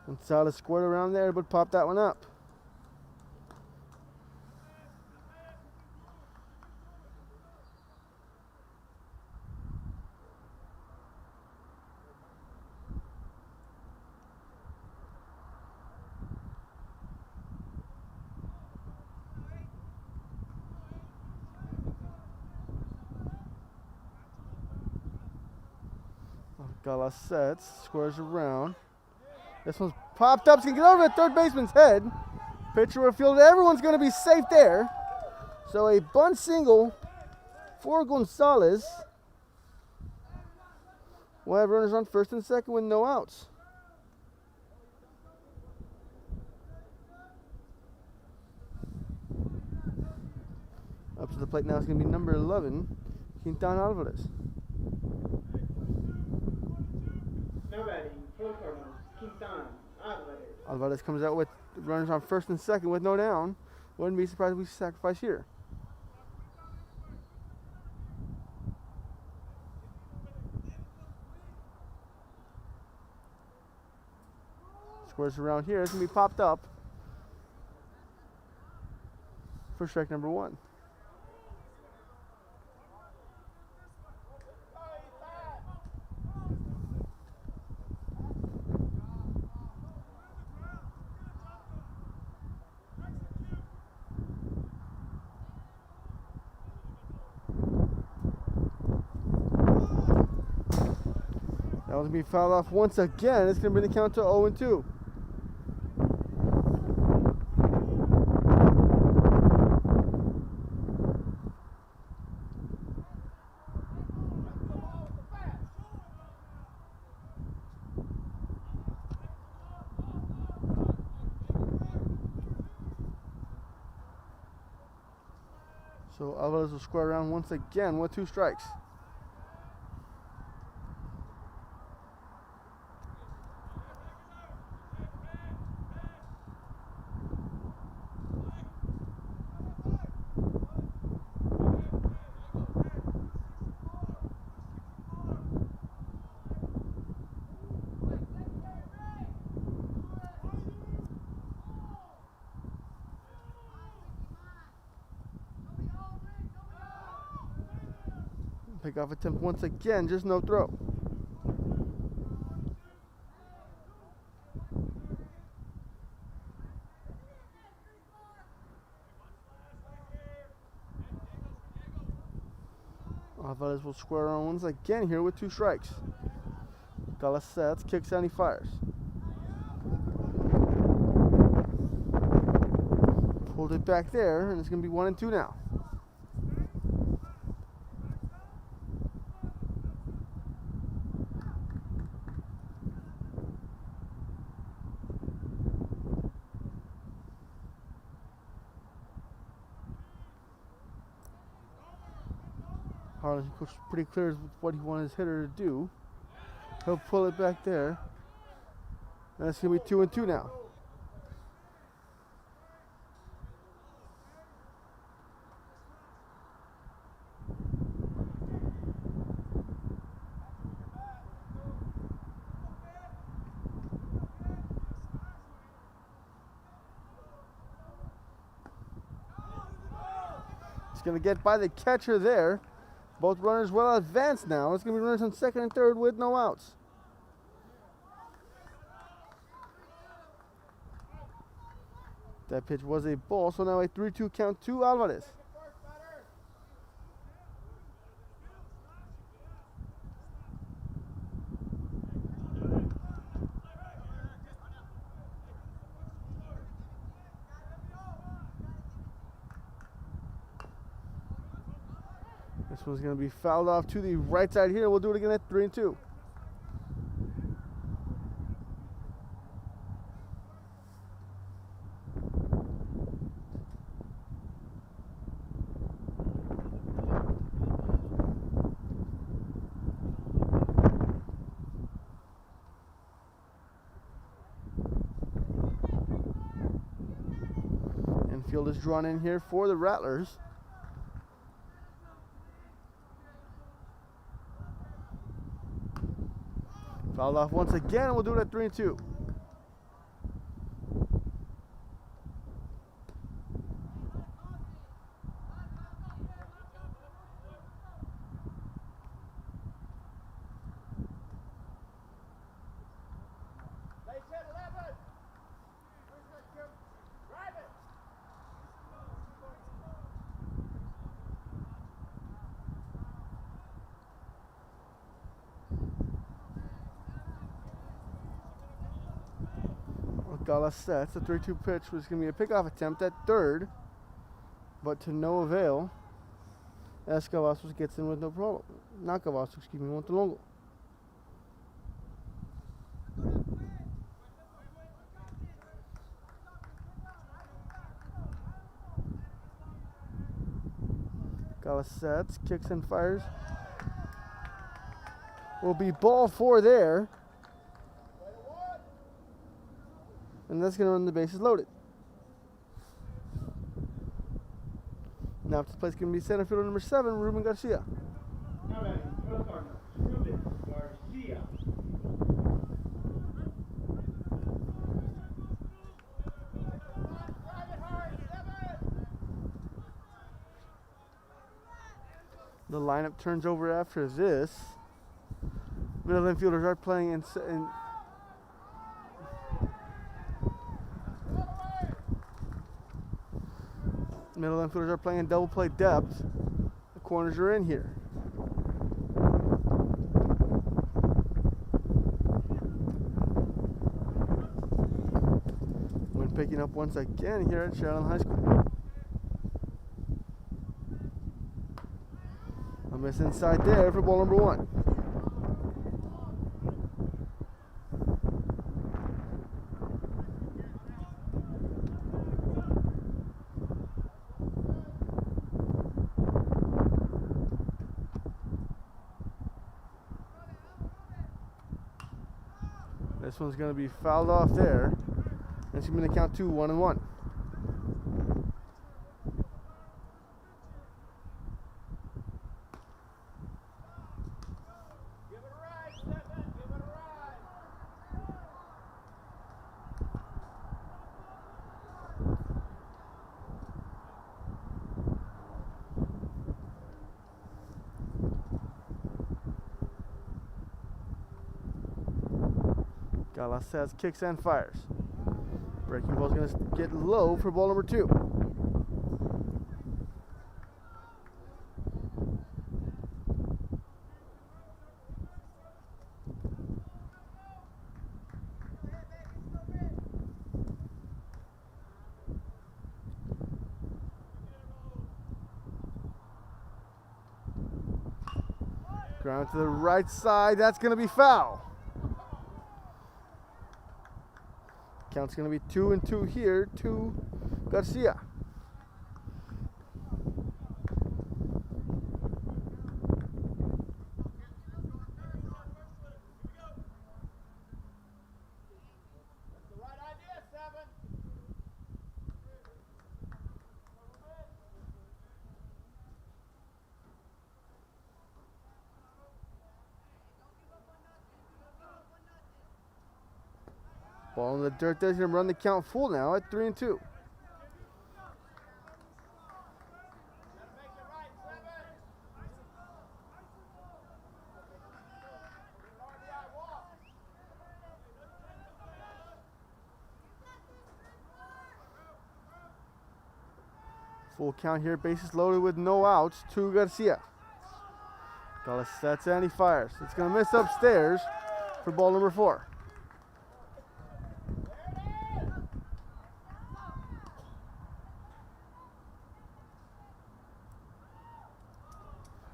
Gonzalez squared around there, but popped that one up. Gerlach sets, squares around. This one's popped up. It's going to get over the third baseman's head. Pitcher or fielder. Everyone's going to be safe there. So a bunt single for Gonzalez. We'll have runners on first and second with no outs. Up to the plate now is going to be number 11, Quintan Alvarez. Now batting for the Cardinals, Quintan Alvarez. Alvarez comes out with runners on first and second with no down. Wouldn't be surprised if we sacrifice here. Squares around here. It's going to be popped up. for strike number 1. That was going to be fouled off once again. It's going to bring the count to 0-2. So Alvarez will square around once again with 2 strikes. Pickoff attempt once again, just no throw. Alvarez will square on once again here with 2 strikes. Gonzalez sets, kicks and he fires. Pulled it back there, and it's going to be 1-2 now. Harlingen was pretty clear with what he wanted his hitter to do. He'll pull it back there. And it's going to be 2-2 now. It's going to get by the catcher there. Both runners well advanced now. It's going to be runners on second and third with no outs. That pitch was a ball, so now a 3-2 count to Alvarez. This one's going to be fouled off to the right side here. We'll do it again at 3-2. Infield is drawn in here for the Rattlers. Fouled off once again, and we'll do it at 3-2. Gonzalez sets. The 3-2 pitch was going to be a pickoff attempt at third, but to no avail. As Cavazos gets in with no problem. Not Cavazos, excuse me, Montelongo. Gonzalez sets, kicks and fires. Will be ball 4 there. And that's going to run the bases loaded. Now this place is going to be center fielder number 7, Ruben Garcia. Now batting for the Cardinals, Ruben Garcia. The lineup turns over after this. Middle infielders are playing in middle infielders are playing in double play depth. The corners are in here. Wind picking up once again here at Sharyland High School. A miss inside there for ball number 1. This one's going to be fouled off there. It's going to be the count 2-1-1. Gonzalez kicks and fires. Breaking ball's going to get low for ball number 2. Ground to the right side. That's going to be foul. Count's going to be 2-2 here to Garcia. Ball in the dirt there. He's going to run the count full now at 3-2. Full count here. Bases loaded with no outs to Garcia. Gonzalez sets and he fires. It's going to miss upstairs for ball number 4.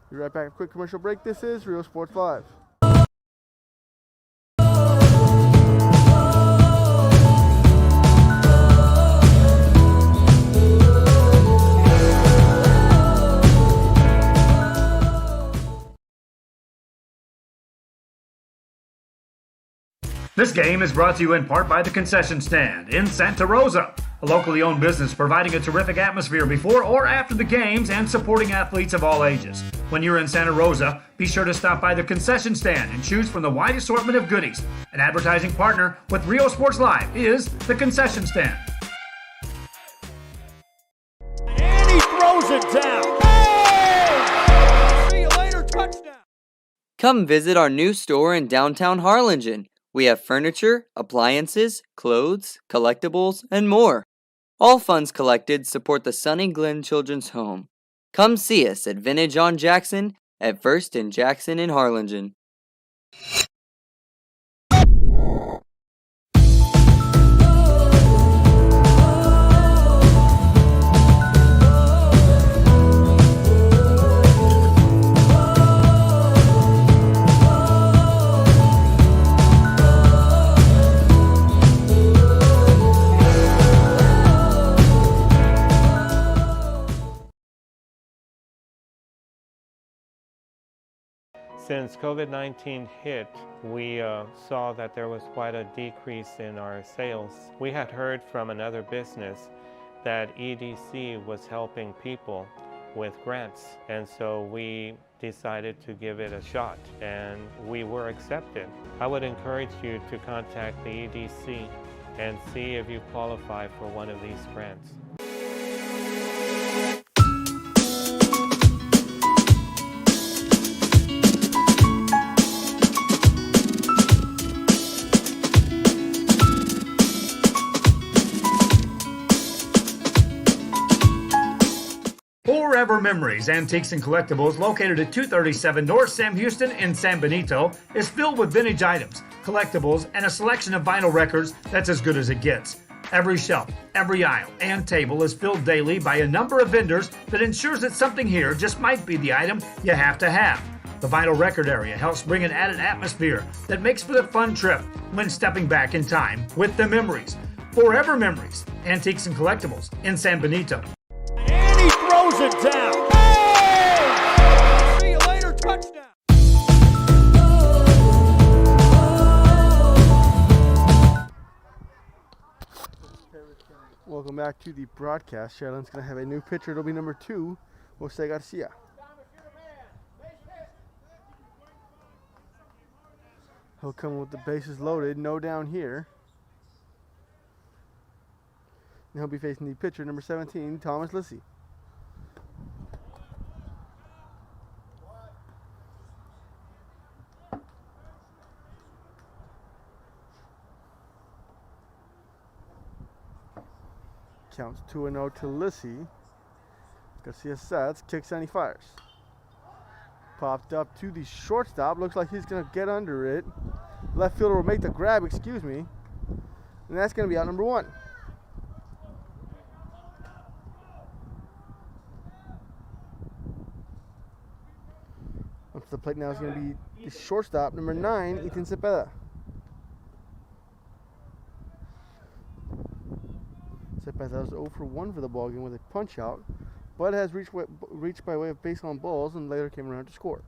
Be right back. A quick commercial break. This is Real Sports Live. This game is brought to you in part by the Concession Stand in Santa Rosa, a locally owned business providing a terrific atmosphere before or after the games and supporting athletes of all ages. When you're in Santa Rosa, be sure to stop by the Concession Stand and choose from the wide assortment of goodies. An advertising partner with Rio Sports Live is the Concession Stand. And he throws it down. Oh! See you later, touchdown. Come visit our new store in downtown Harlingen. We have furniture, appliances, clothes, collectibles, and more. All funds collected support the Sunny Glen Children's Home. Come see us at Vintage on Jackson at 1st and Jackson in Harlingen. Since COVID-19 hit, we saw that there was quite a decrease in our sales. We had heard from another business that EDC was helping people with grants, and so we decided to give it a shot, and we were accepted. I would encourage you to contact the EDC and see if you qualify for one of these grants. Forever Memories, Antiques and Collectibles, located at 237 North Sam Houston in San Benito, is filled with vintage items, collectibles, and a selection of vinyl records that's as good as it gets. Every shelf, every aisle, and table is filled daily by a number of vendors that ensures that something here just might be the item you have to have. The vinyl record area helps bring an added atmosphere that makes for the fun trip when stepping back in time with the memories. Forever Memories, Antiques and Collectibles in San Benito. And he throws it down. Oh! See you later, touchdown. Welcome back to the broadcast. Sharyland's going to have a new pitcher. It'll be number 2, Jose Garcia. He'll come with the bases loaded, no down here. And he'll be facing the pitcher, number 17, Thomas Lissy. Counts 2-0 to Lissy. Garcia sets, kicks and he fires. Popped up to the shortstop. Looks like he's going to get under it. Left fielder will make the grab, excuse me. And that's going to be out number 1. Up to the plate now is going to be the shortstop, number 9, Ethan Cepeda. Cepeda was 0 for 1 for the ballgame with a punch out, but has reached by way of base on balls and later came around to score.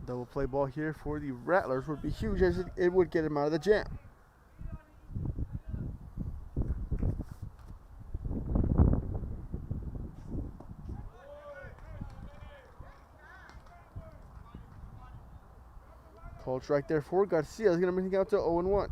Double play ball here for the Rattlers would be huge as it would get him out of the jam. Called strike there for Garcia. Is going to bring it out to 0-1.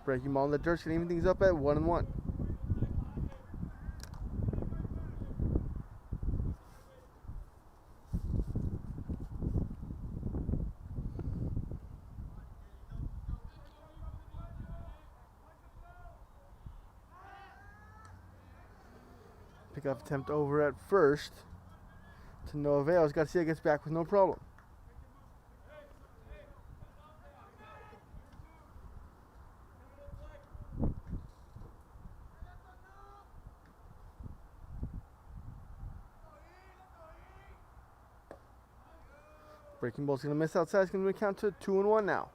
Breaking ball in the dirt, going to even things up at 1-1. Pickoff attempt over at first to no avail. As Garcia gets back with no problem. Breaking ball's going to miss outside. It's going to count to 2-1 now.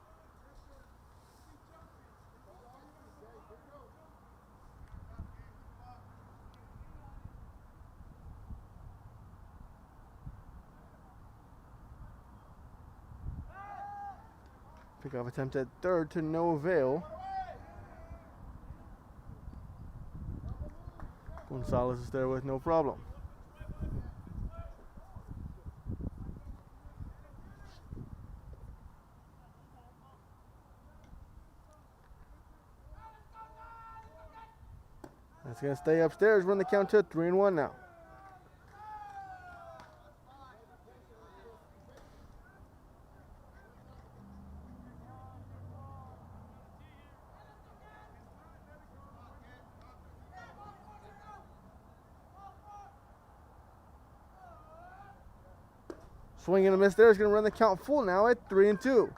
Pickoff attempt at third to no avail. Gonzalez is there with no problem. That's going to stay upstairs. Run the count to 3-1 now. Swing and a miss there. Is going to run the count full now at 3-2.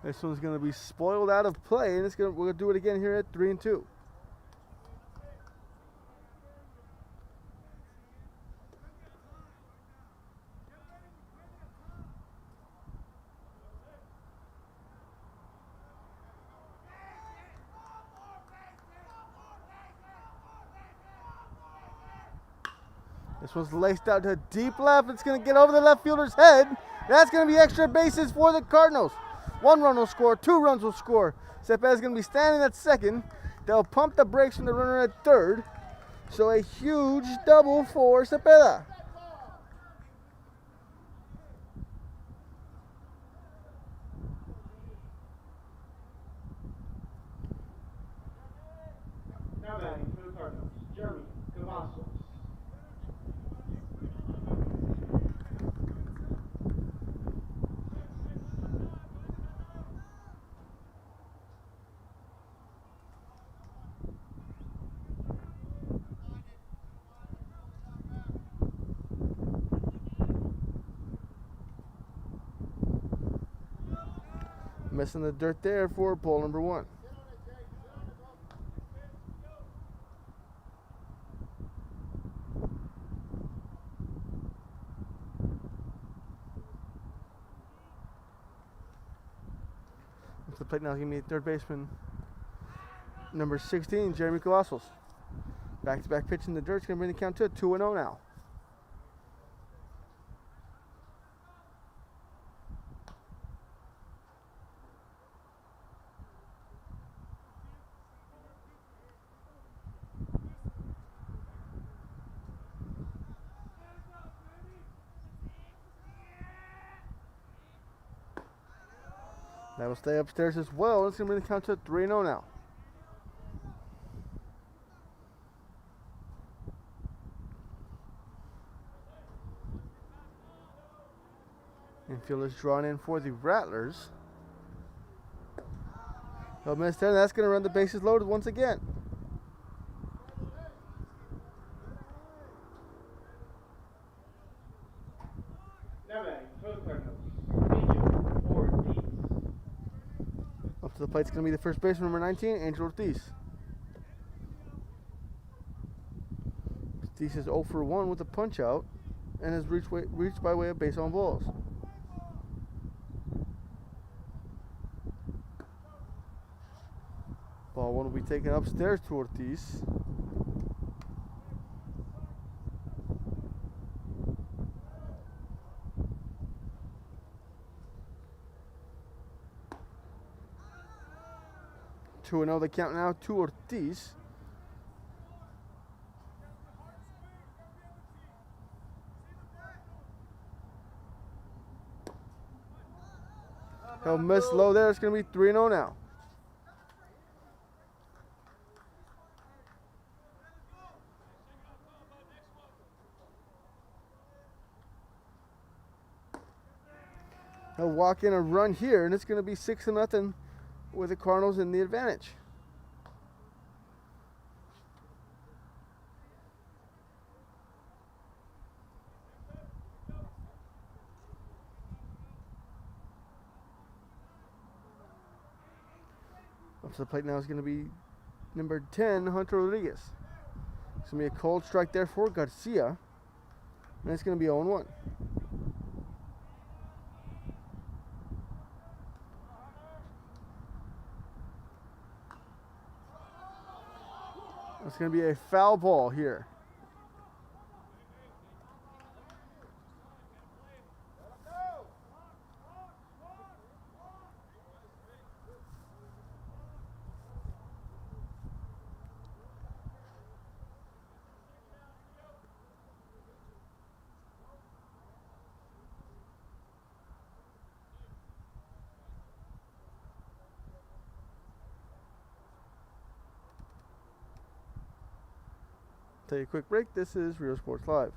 This one's going to be spoiled out of play, and we're going to do it again here at 3-2. This one's laced out to deep left. It's going to get over the left fielder's head. That's going to be extra bases for the Cardinals. 1 run will score, 2 runs will score. Cepeda is going to be standing at second. They'll pump the brakes from the runner at third. So a huge double for Cepeda. Now batting for the Cardinals, Gerlach, Gonzalez. Missing the dirt there for pole number 1. Up to the plate now is going to be third baseman number 16, Jeremy Cavazos. Back-to-back pitch in the dirt is going to bring the count to 2-0 now. That'll stay upstairs as well. It's going to bring the count to 3-0 now. Infield is drawn in for the Rattlers. He'll miss there. That's going to run the bases loaded once again. Now batting for the Cardinals, Ortiz. Up to the plate is going to be the first baseman, number 19, Angel Ortiz. Ortiz is 0 for 1 with a punch out and has reached by way of base on balls. Ball 1 will be taken upstairs to Ortiz. Two and 0 the count now to Ortiz. He'll miss low there. It's going to be 3-0 now. He'll walk in a run here, and it's going to be 6-0 with the Cardinals in the advantage. Up to the plate now is going to be number 10, Hunter Rodriguez. It's going to be a cold strike there for Garcia, and it's going to be 0-1. It's going to be a foul ball here. Take a quick break. This is Real Sports Live.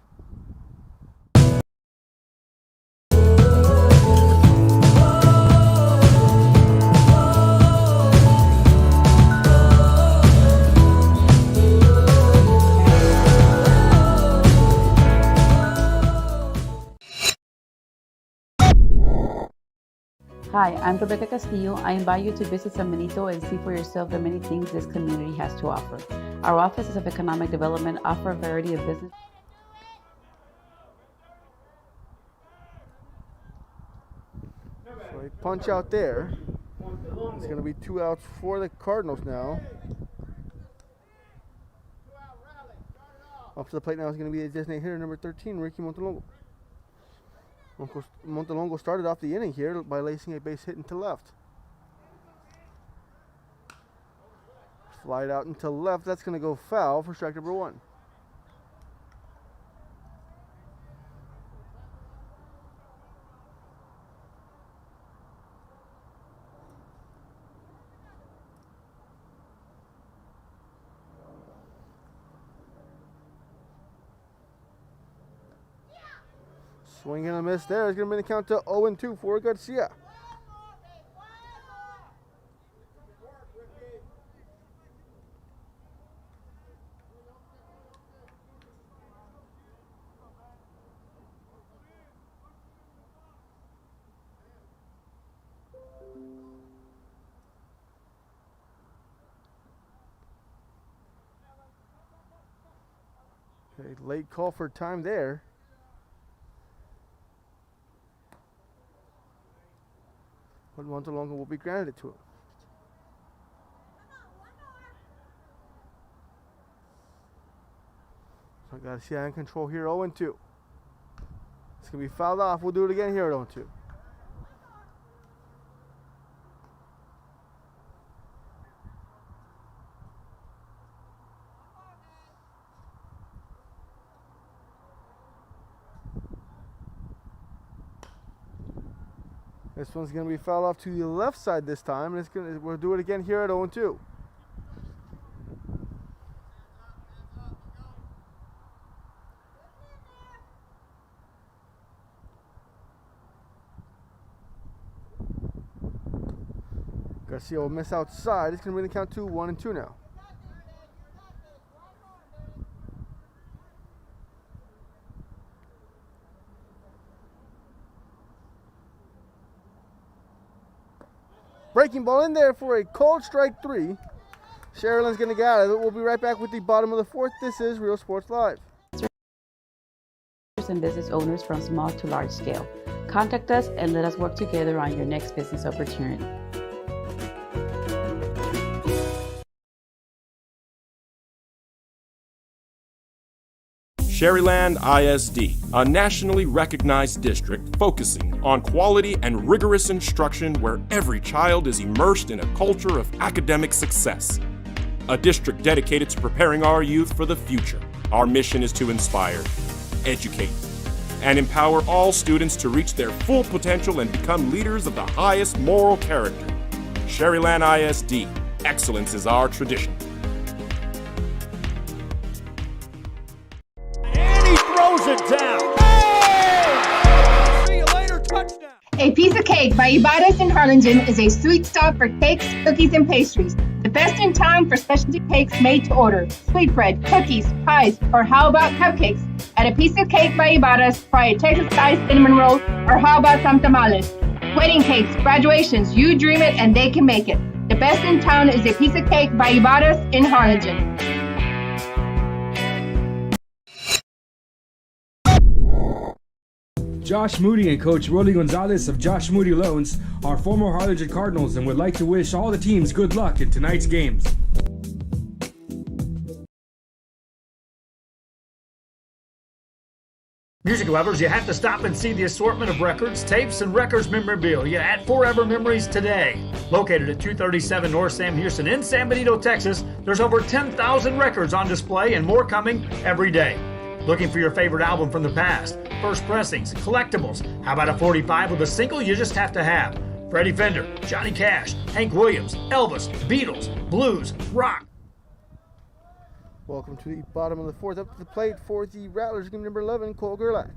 Hi, I'm Rebecca Castillo. I invite you to visit San Benito and see for yourself the many things this community has to offer. Our offices of economic development offer a variety of business. So a punch out there. It's going to be 2 outs for the Cardinals now. Up to the plate now is going to be a designated hitter, number 13, Ricky Montelongo. Montelongo started off the inning here by lacing a base hit into left. Flied out into left. That's going to go foul for strike number 1. Swing and a miss there. It's going to bring the count to 0-2 for Garcia. Okay, late call for time there. But Montelongo will be granted it to him. So Garcia in control here, 0-2. It's going to be fouled off. We'll do it again here at 0-2. This one's going to be fouled off to the left side this time, and we'll do it again here at 0-2. Garcia will miss outside. It's going to bring the count to 1-2 now. Breaking ball in there for a called strike 3. Sharyland's going to get out of it. We'll be right back with the bottom of the 4th. This is Real Sports Live. And business owners from small to large scale. Contact us and let us work together on your next business opportunity. Sharyland ISD, a nationally recognized district focusing on quality and rigorous instruction where every child is immersed in a culture of academic success. A district dedicated to preparing our youth for the future. Our mission is to inspire, educate, and empower all students to reach their full potential and become leaders of the highest moral character. Sharyland ISD, excellence is our tradition. Throws it down. Hey! See you later, touchdown. A Piece of Cake by Ibarras in Harlingen is a sweet stop for cakes, cookies, and pastries. The best in town for specialty cakes made to order. Sweetbread, cookies, pies, or how about cupcakes? At A Piece of Cake by Ibarras, try a Texas-sized cinnamon roll, or how about some tamales? Wedding cakes, graduations, you dream it and they can make it. The best in town is A Piece of Cake by Ibarras in Harlingen. Josh Moody and Coach Gabriel Gonzalez of Josh Moody Loans are former Harlingen Cardinals and would like to wish all the teams good luck in tonight's games. Music lovers, you have to stop and see the assortment of records, tapes, and records memorabilia at Forever Memories today. Located at 237 North Sam Houston in San Benito, Texas, there's over 10,000 records on display and more coming every day. Looking for your favorite album from the past, first pressings, collectibles. How about a 45 with a single you just have to have? Freddie Fender, Johnny Cash, Hank Williams, Elvis, Beatles, blues, rock. Welcome to the bottom of the 4th. Up to the plate for the Rattlers, game number 11, Cole Gerlach.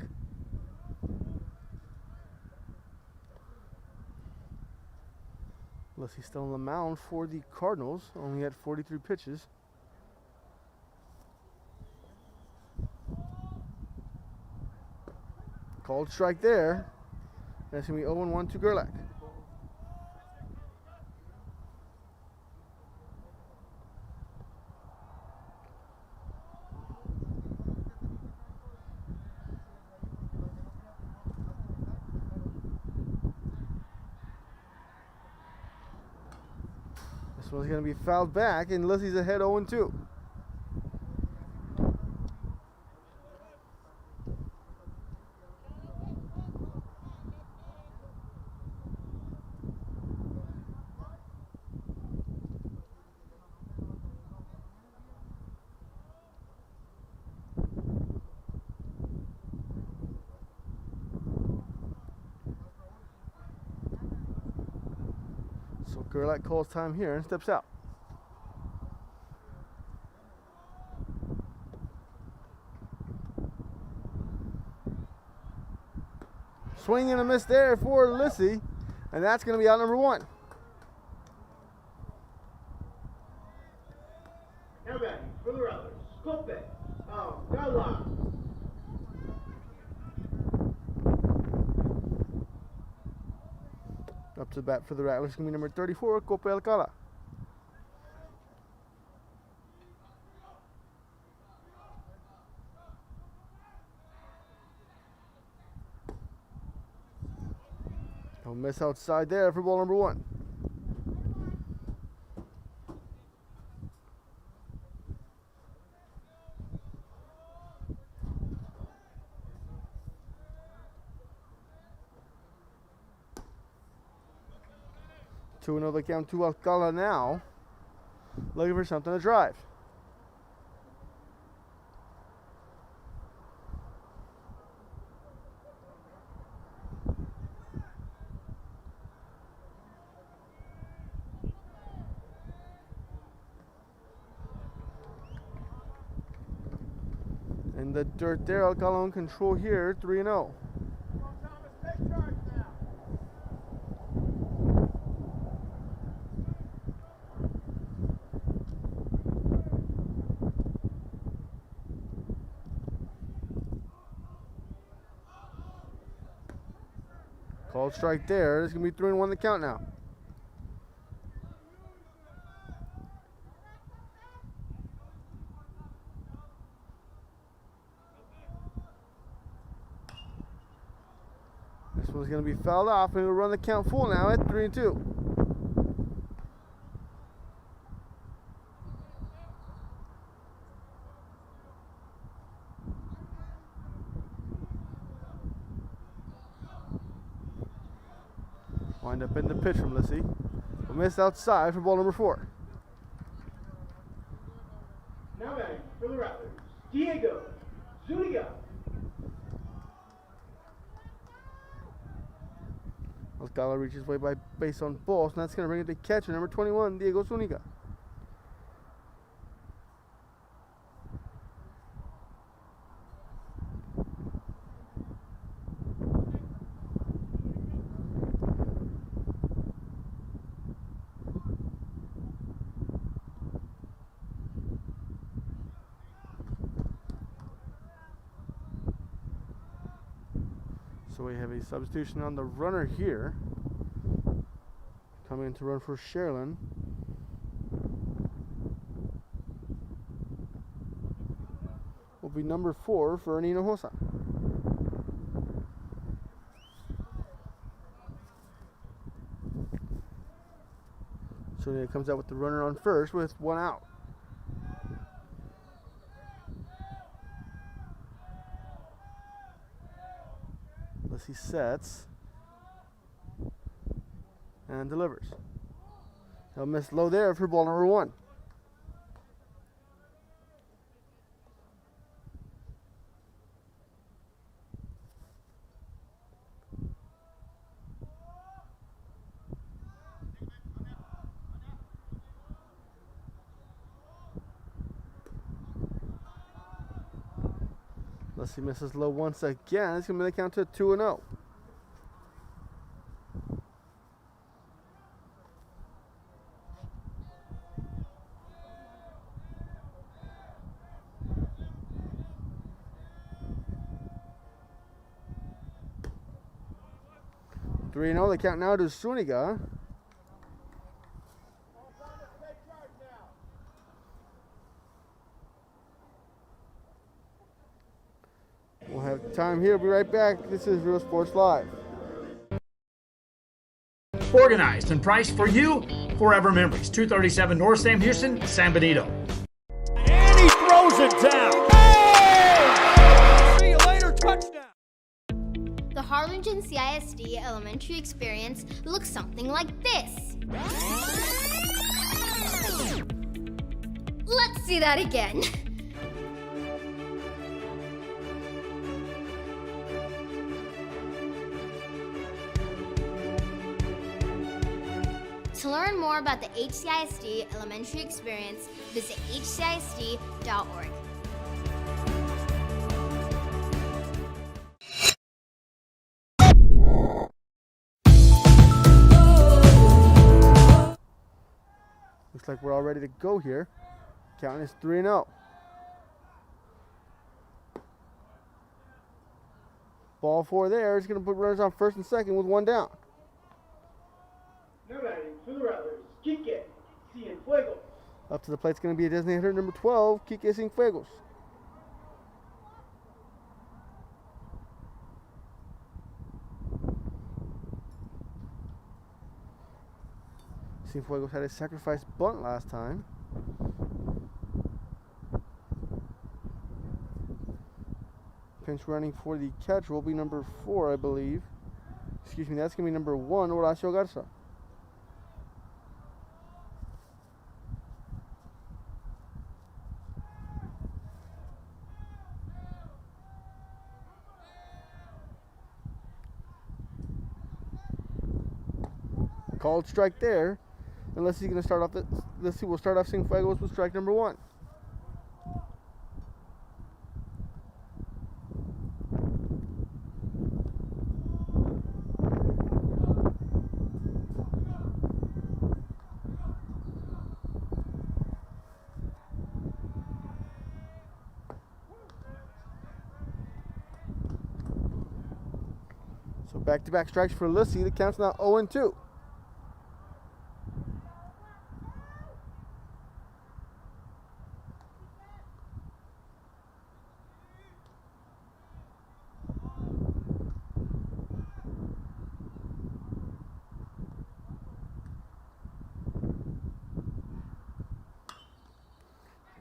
He's still on the mound for the Cardinals, only had 43 pitches. Called strike there. That's going to be 0-1 to Gerlach. This one's going to be fouled back, and Lizzie's ahead 0-2. So Gerlach calls time here and steps out. Swing and a miss there for Lissy, and that's going to be out number 1. Now batting for the Rattlers, Gerlach. Up to the bat for the Rattlers is going to be number 34, Cope Alcala. No miss outside there for ball number 1. Two another count to Alcala now. Looking for something to drive. In the dirt there, Alcala in control here, 3-0. Called strike there. It's going to be 3-1 the count now. This one's going to be fouled off, and it'll run the count full now at 3-2. Wind up in the pitch from Lissy. A miss outside for ball number 4. Now batting for the Rattlers, Diego Zuniga. Alcala reaches way by base on balls, and that's going to bring it to catcher number 21, Diego Zuniga. So we have a substitution on the runner here. Coming in to run for Sharyland. Will be number 4 for Nino Hosa. So he comes out with the runner on first with 1 out. He sets and delivers. He'll miss low there for ball number 1. Unless he misses low once again, it's going to be the count to 2-0. The count now to Zuniga. We'll have time here. We'll be right back. This is Real Sports Live. Organized and priced for you, Forever Memories, 237 North Sam Houston, San Benito. And he throws it down. Oh! See you later, touchdown. The Harlingen CISD elementary experience looks something like this. Let's see that again. To learn more about the HCISD elementary experience, visit hcisd.org. Looks like we're all ready to go here. Count is 3-0. Ball 4 there. It's going to put runners on first and second with 1 down. Now batting for the Rattlers, Quique Cienfuegos. Up to the plate is going to be a designated hitter number 12, Quique Cienfuegos. Cienfuegos had a sacrifice bunt last time. Pinch running for the catcher will be number 4, I believe. Excuse me, that's going to be number 1, Horacio Garza. Called strike there. Unless he's going to start off let's see, we'll start off Cienfuegos with strike number 1. So back-to-back strikes for Lissy. The count's now 0-2.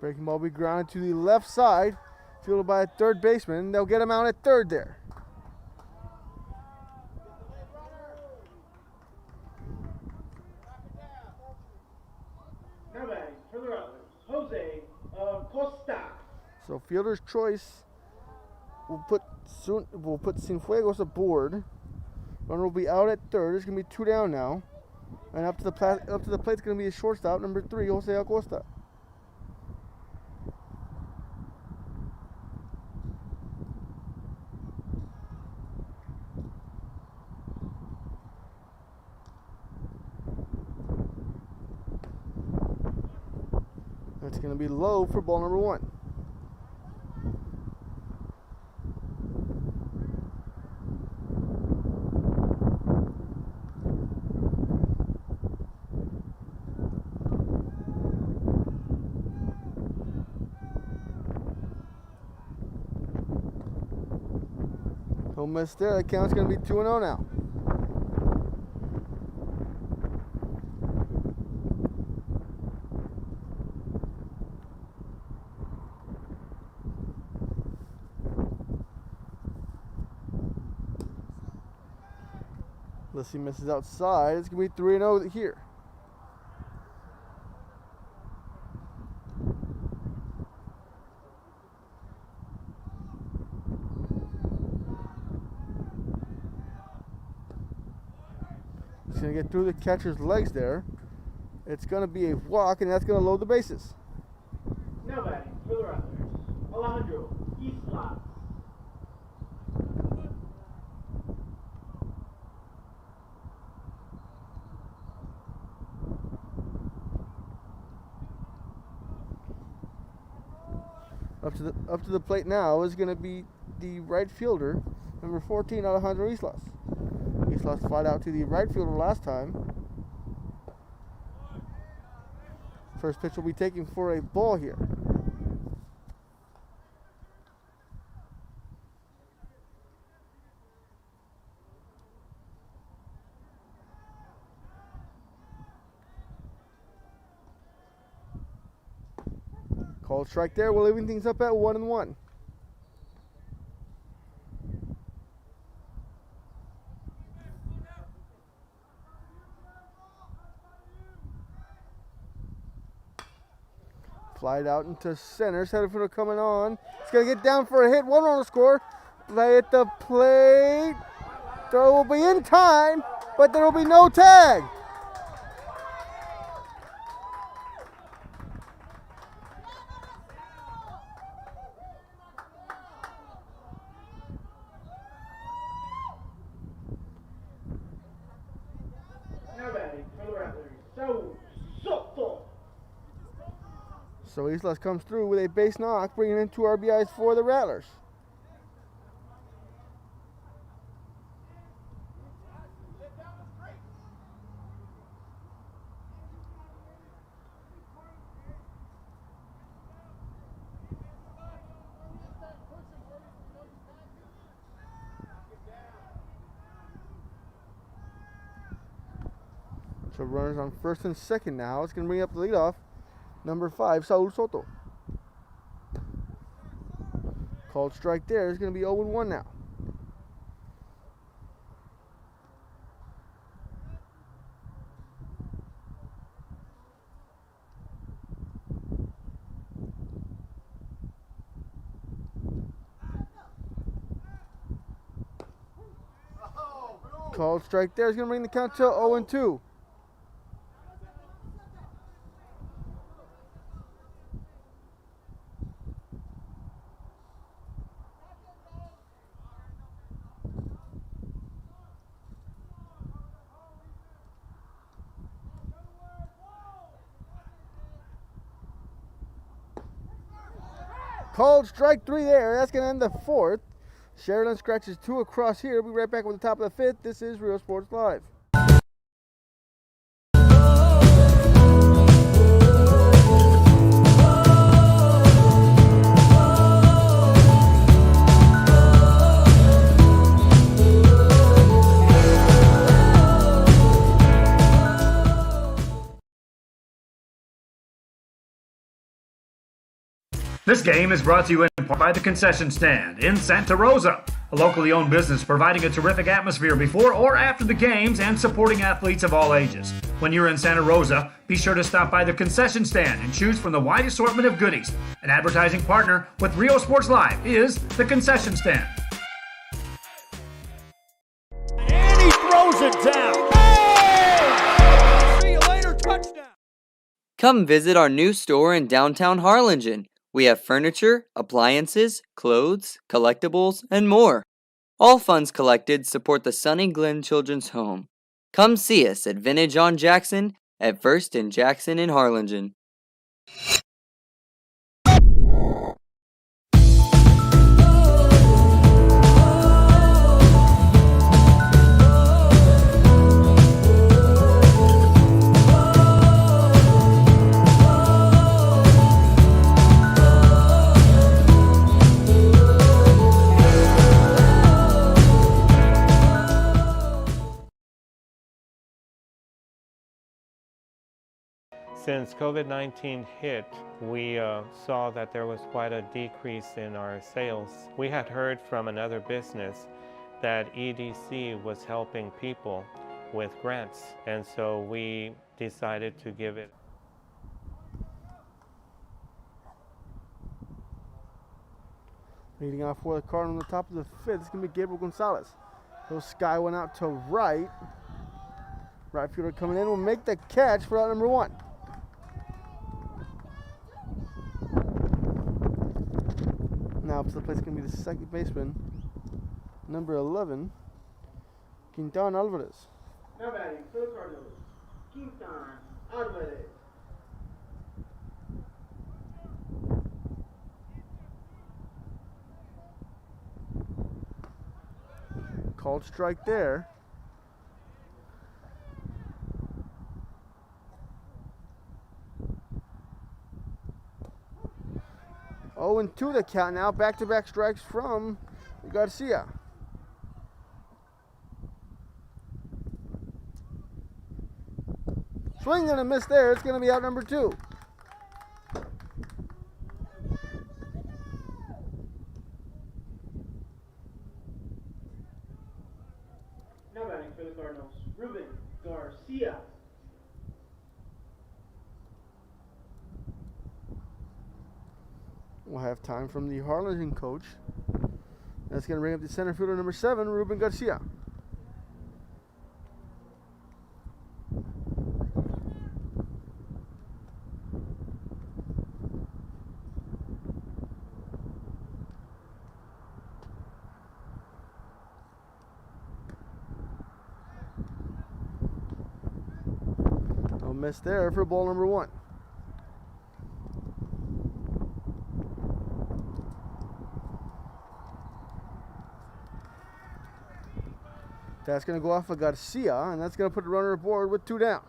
Breaking ball will be grounded to the left side, fielded by a third baseman. They'll get him out at third there. Now batting for the Rattlers, Jose Acosta. So fielder's choice will put Cienfuegos aboard. Runner will be out at third. There's going to be 2 down now. And up to the plate is going to be a shortstop, number 3, Jose Acosta. That's going to be low for ball number 1. No miss there. The count's going to be 2-0 now. Unless he misses outside, it's going to be 3-0 here. He's going to get through the catcher's legs there. It's going to be a walk, and that's going to load the bases. Now batting for the Rattlers, Alejandro Islas. Up to the plate now is going to be the right fielder, number 14, Alejandro Islas. Islas flied out to the right fielder last time. First pitch will be taken for a ball here. Called strike there. We're leaving things up at 1-1. Flied out into center. Center coming on. It's going to get down for a hit. 1 run to score. Play at the plate. Throw will be in time, but there will be no tag. Saul Soto. So Islas comes through with a base knock, bringing in 2 RBIs for the Rattlers. So runners on first and second now. It's going to bring up the leadoff, number 5, Saul Soto. Called strike there. It's going to be 0-1 now. Called strike there. It's going to bring the count to 0-2. Called strike 3 there. That's going to end the 4th. Sharyland scratches 2 across here. We'll be right back with the top of the 5th. This is Real Sports Live. This game is brought to you in part by the Concession Stand in Santa Rosa, a locally owned business providing a terrific atmosphere before or after the games and supporting athletes of all ages. When you're in Santa Rosa, be sure to stop by the Concession Stand and choose from the wide assortment of goodies. An advertising partner with Rio Sports Live is the Concession Stand. And he throws it down. Oh! See you later, touchdown. Come visit our new store in downtown Harlingen. We have furniture, appliances, clothes, collectibles, and more. All funds collected support the Sunny Glen Children's Home. Come see us at Vintage on Jackson at First and Jackson in Harlingen. Since COVID-19 hit, we saw that there was quite a decrease in our sales. We had heard from another business that EDC was helping people with grants, and so we decided to give it. Leading off for the Cardinals on the top of the 5th, it's going to be Gabriel Gonzalez. Little sky went out to right. Right fielder coming in will make the catch for out number 1. Now up to the plate is going to be the second baseman, number 11, Quintan Alvarez. Now batting for the Cardinals, Quintan Alvarez. Called strike there. Oh, and 2 the count now. Back-to-back strikes from Garcia. Swing and a miss there. It's going to be out number 2. Now batting for the Cardinals, Ruben Garcia. We'll have time from the Harlingen coach. That's going to bring up the center fielder number 7, Ruben Garcia. miss there for ball number 1. That's going to go off of Garcia, and that's going to put the runner aboard with 2 down.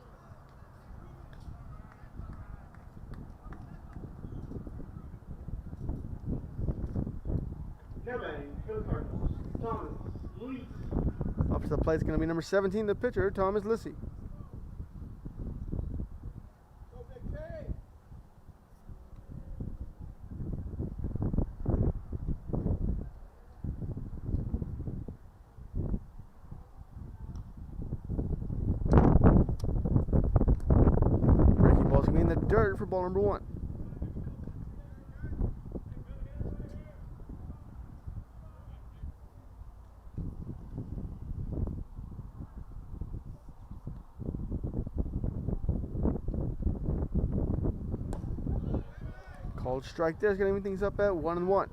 Up to the plate is going to be number 17, the pitcher, Thomas Lissy. Breaking ball's going to be in the dirt for ball number 1. Called strike there is going to even things up at 1-1.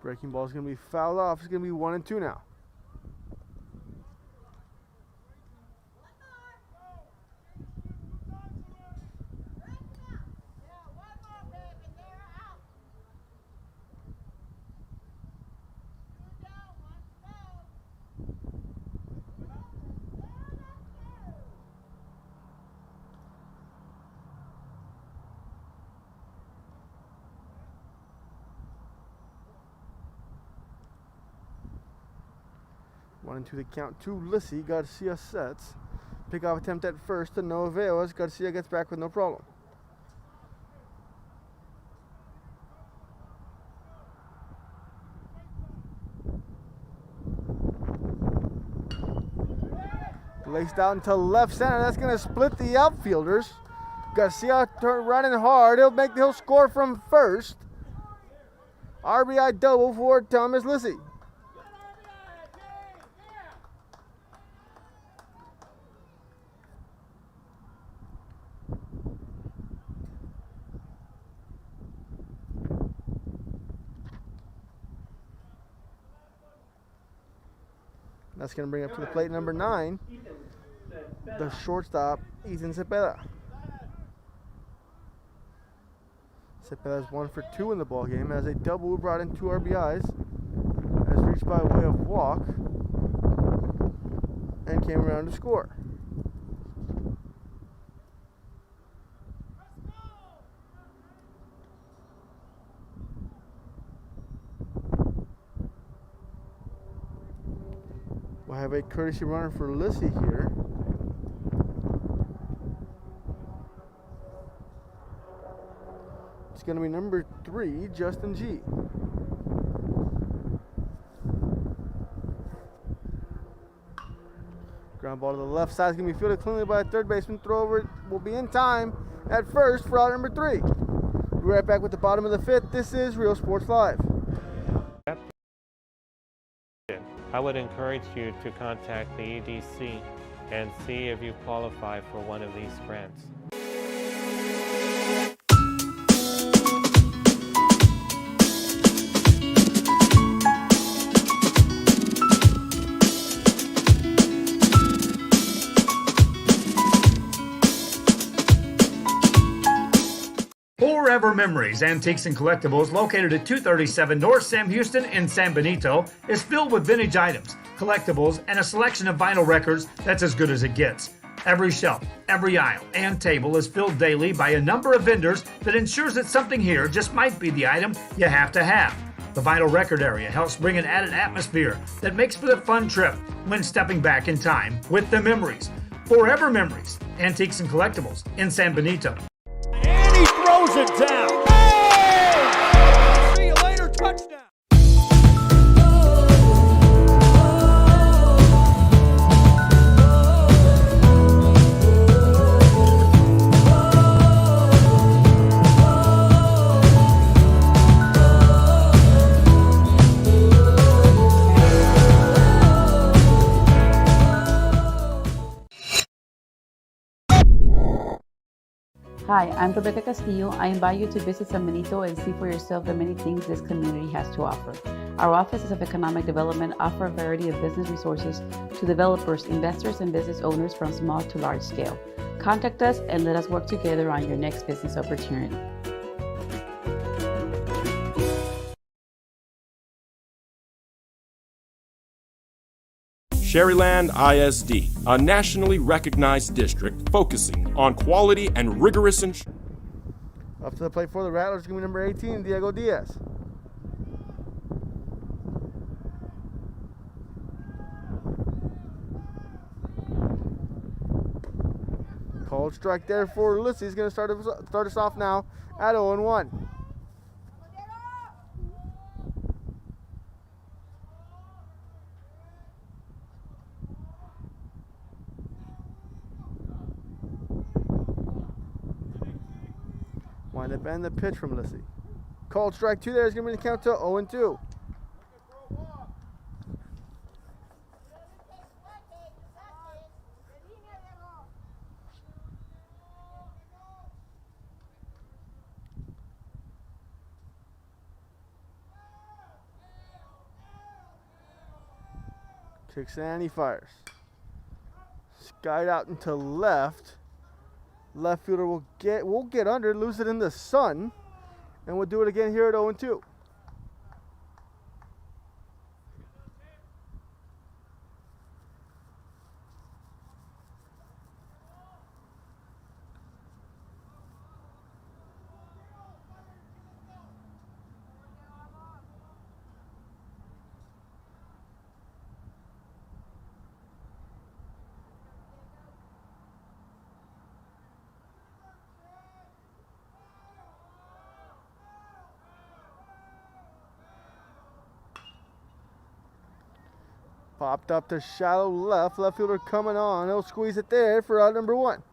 Breaking ball is going to be fouled off. It's going to be 1-2 now. One and 2 the count to Lissy. Garcia sets. Pickoff attempt at first to no avail as Garcia gets back with no problem. Laced out into left center. That's going to split the outfielders. Garcia running hard. He'll score from first. RBI double for Thomas Lissy. That's going to bring up to the plate number 9, the shortstop, Ethan Cepeda. Cepeda's 1 for 2 in the ballgame, has a double who brought in 2 RBIs, has reached by way of walk, and came around to score. We'll have a courtesy runner for Lissy here. It's going to be number 3, Justin G. Ground ball to the left side is going to be fielded cleanly by a third baseman. Throw over will be in time at first for out number 3. We'll be right back with the bottom of the 5th. This is Real Sports Live. I would encourage you to contact the EDC and see if you qualify for one of these grants. Forever Memories, Antiques and Collectibles, located at 237 North Sam Houston in San Benito, is filled with vintage items, collectibles, and a selection of vinyl records that's as good as it gets. Every shelf, every aisle, and table is filled daily by a number of vendors that ensures that something here just might be the item you have to have. The vinyl record area helps bring an added atmosphere that makes for a fun trip when stepping back in time with the memories. Forever Memories, Antiques and Collectibles in San Benito. And he throws it down. Hey! See you later, touchdown. Hi, I'm Rebecca Castillo. I invite you to visit San Benito and see for yourself the many things this community has to offer. Our offices of economic development offer a variety of business resources to developers, investors, and business owners from small to large scale. Contact us and let us work together on your next business opportunity. Sharyland ISD, a nationally recognized district focusing on quality and rigorous instruction. Up to the plate for the Rattlers, going to be number 18, Diego Diaz. Called strike there for Ulysses. He's going to start us off now at 0-1. Wind up and the pitch from Ulysses. Called strike 2 there is going to be the count to 0-2. Kicks and he fires. Skied out into left. Left fielder will get under, lose it in the sun, and we'll do it again here at 0-2. Popped up to shallow left. Left fielder coming on. He'll squeeze it there for out number 1.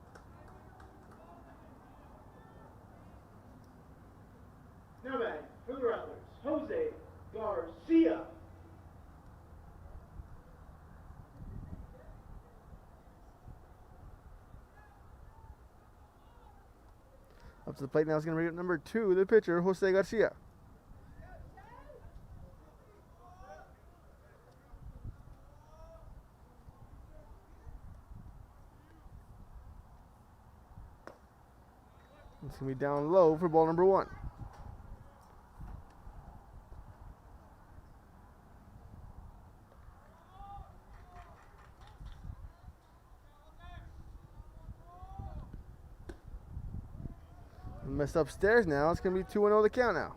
Now back for the Rattlers, Jose Garcia. Up to the plate now is going to bring up number 2, the pitcher, Jose Garcia. It's going to be down low for ball number 1. Messed upstairs now. It's going to be 2-0 the count now.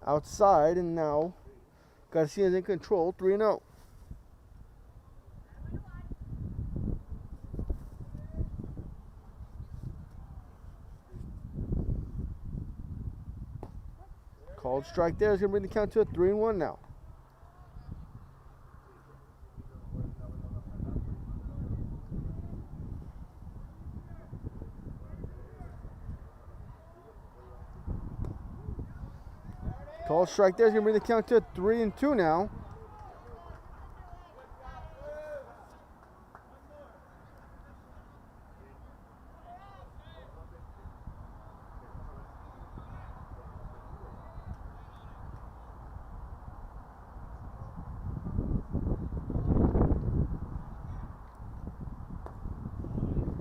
Outside, and now Garcia's in control, 3-0. Called strike there is going to bring the count to a 3-1 now. Called strike there is going to bring the count to a 3-2 now.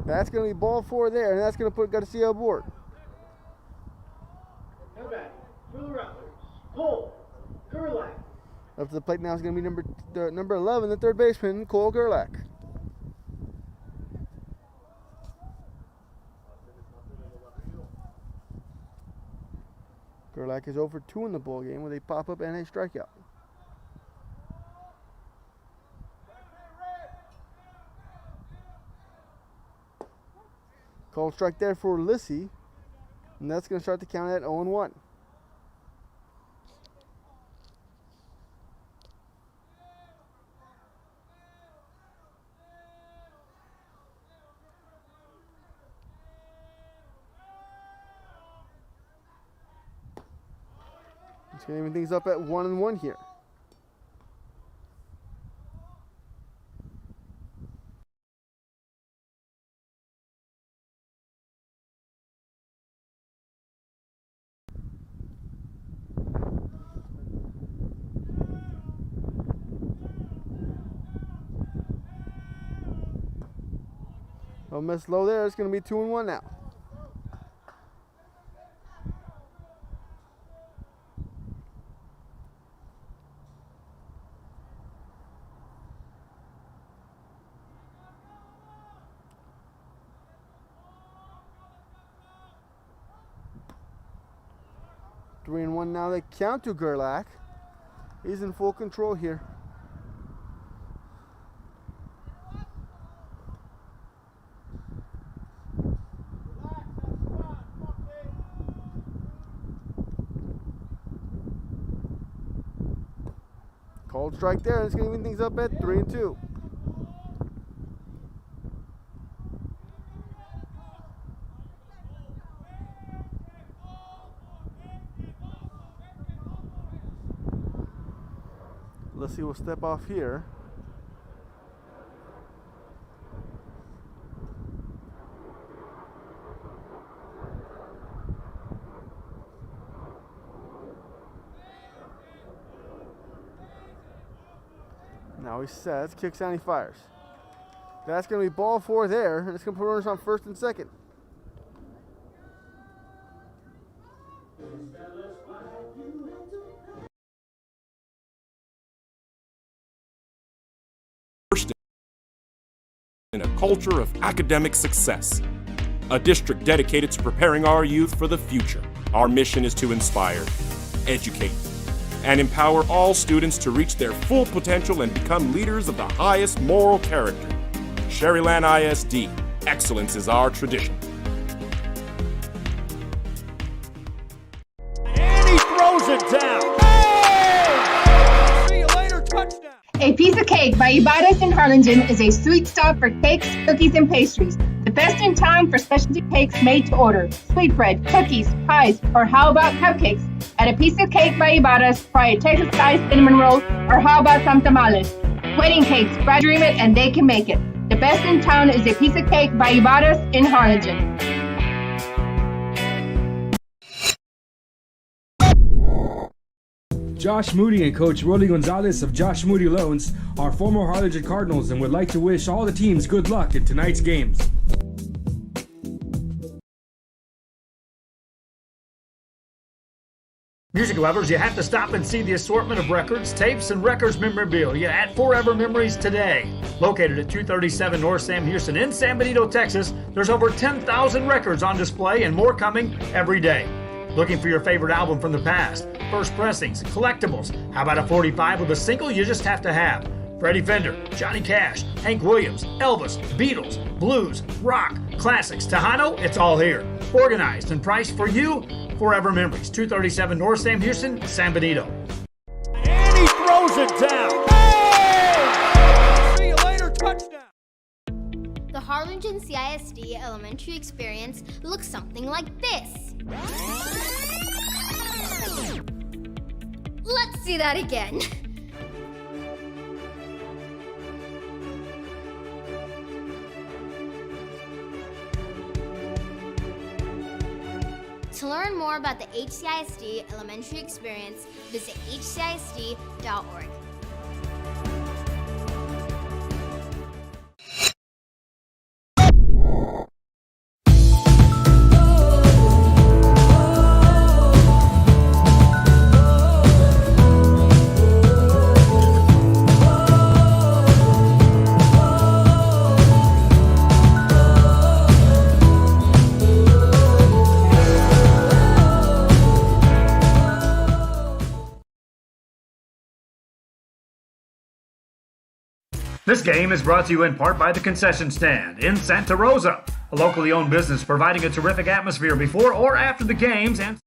That's going to be ball 4 there, and that's going to put Garcia aboard. Now back for the Rattlers, Cole Gerlach. Up to the plate now is going to be number 11, the third baseman, Cole Gerlach. Gerlach is 0 for 2 in the ball game with a pop-up and a strikeout. Called strike there for Lissy, and that's going to start the count at 0-1. He's going to even things up at 1-1 here. Don't miss low there. It's going to be 2-1 now. Three and one now. They count to Gerlach. He's in full control here. Cold strike there. It's going to even things up at 3-2. Let's see, we'll step off here. Now he sets, kicks out, and he fires. That's going to be ball 4 there, and it's going to put runners on first and second. In a culture of academic success. A district dedicated to preparing our youth for the future. Our mission is to inspire, educate, and empower all students to reach their full potential and become leaders of the highest moral character. Sharyland ISD, excellence is our tradition. And he throws it down. Oh! See you later, touchdown. A Piece of Cake by Ibarras in Harlingen is a sweet stop for cakes, cookies, and pastries. The best in town for specialty cakes made to order. Sweetbread, cookies, pies, or how about cupcakes? At A Piece of Cake by Ibarras, try a Texas-sized cinnamon roll, or how about some tamales? Wedding cakes, Brad dream it and they can make it. The best in town is A Piece of Cake by Ibarras in Harlingen. Josh Moody and Coach Gabriel Gonzalez of Josh Moody Loans are former Harlingen Cardinals and would like to wish all the teams good luck in tonight's games. Music lovers, you have to stop and see the assortment of records, tapes, and records memorabilia at Forever Memories today. Located at 237 North Sam Houston in San Benito, Texas, there's over 10,000 records on display and more coming every day. Looking for your favorite album from the past, first pressings, collectibles. How about a 45 with a single you just have to have? Freddie Fender, Johnny Cash, Hank Williams, Elvis, Beatles, blues, rock, classics, Tejano, it's all here. Organized and priced for you. Forever Memories, 237 North Sam Houston, San Benito. And he throws it down. Oh! See you later, touchdown. The Harlingen CISD elementary experience looks something like this. Let's see that again. To learn more about the HCISD elementary experience, visit hcisd.org. This game is brought to you in part by the Concession Stand in Santa Rosa, a locally owned business providing a terrific atmosphere before or after the games and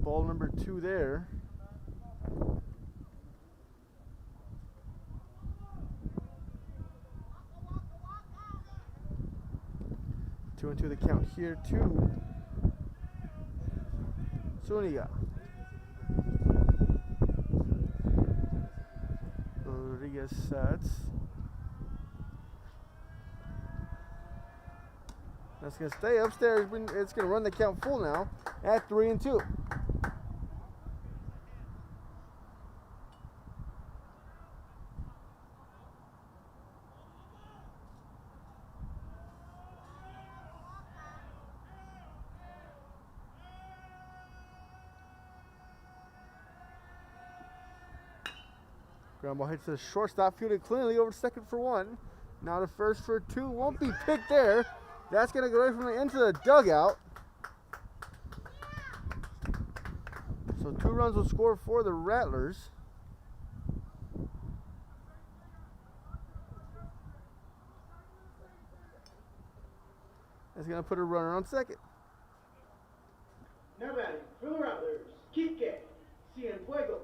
Ball number 2 there. Two into the count here to Zuniga. Rodriguez sets. That's going to stay upstairs. It's going to run the count full now at 3-2. Ground ball hits the shortstop, fielded cleanly over to second for 1. Now to first for 2. Won't be picked there. That's going to go right from the into the dugout. So 2 runs will score for the Rattlers. That's going to put a runner on second. Now batting for the Rattlers, Kike Cienfuegos.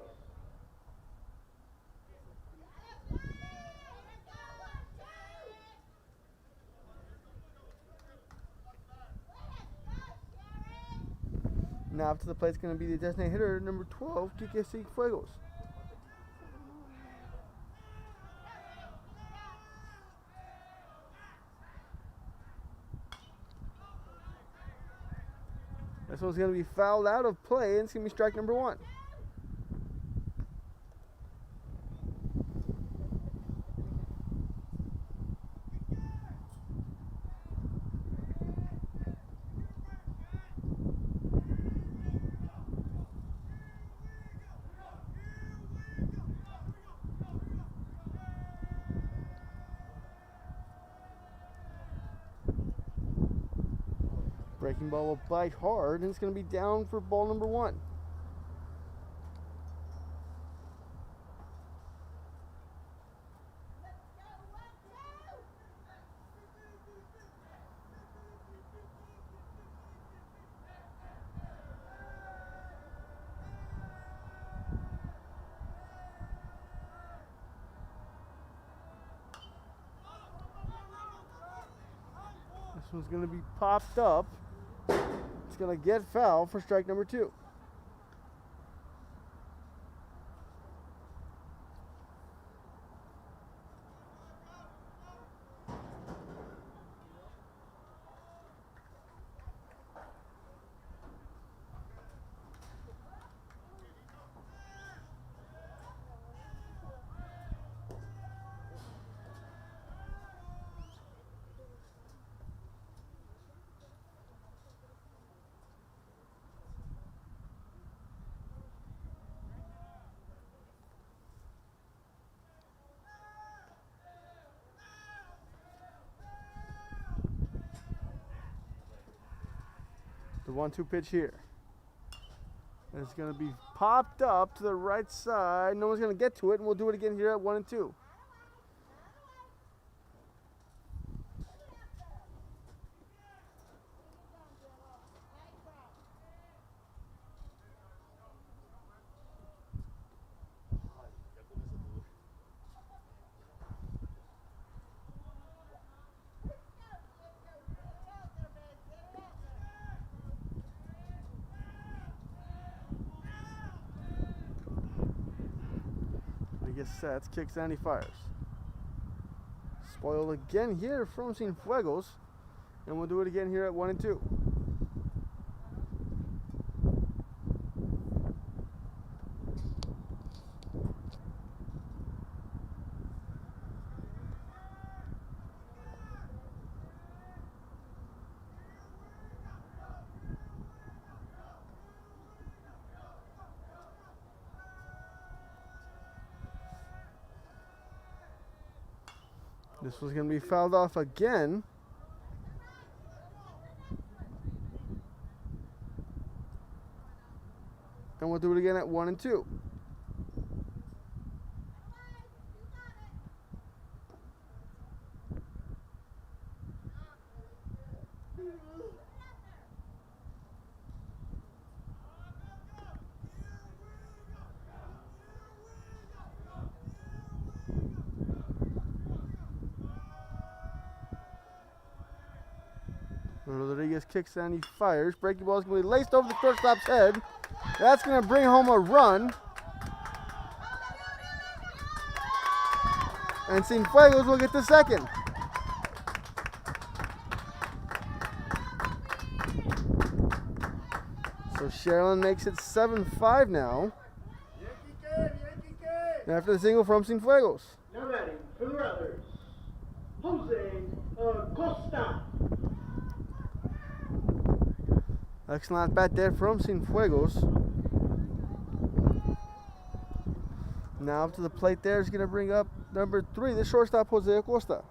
Now up to the plate is going to be the designated hitter, number 12, Kike Cienfuegos. This one's going to be fouled out of play, and it's going to be strike number 1. Breaking ball will bite hard, and it's going to be down for ball number 1. This one's going to be popped up. It's going to get foul for strike number 2. The 1-2 pitch here. And it's going to be popped up to the right side. No one's going to get to it, and we'll do it again here at 1-2. Sets, kicks, and he fires. Spoiled again here from Cienfuegos, and we'll do it again here at 1-2. This was going to be fouled off again. And we'll do it again at 1-2. Rodriguez kicks and he fires. Breaking ball is going to be laced over the shortstop's head. That's going to bring home a run. And Cienfuegos will get the second. So Sharyland makes it 7-5 now. After the single from Cienfuegos. Now batting for the Rattlers, Jose Acosta. Excellent bat there from Cienfuegos. Now up to the plate there is going to bring up number 3, the shortstop Jose Acosta.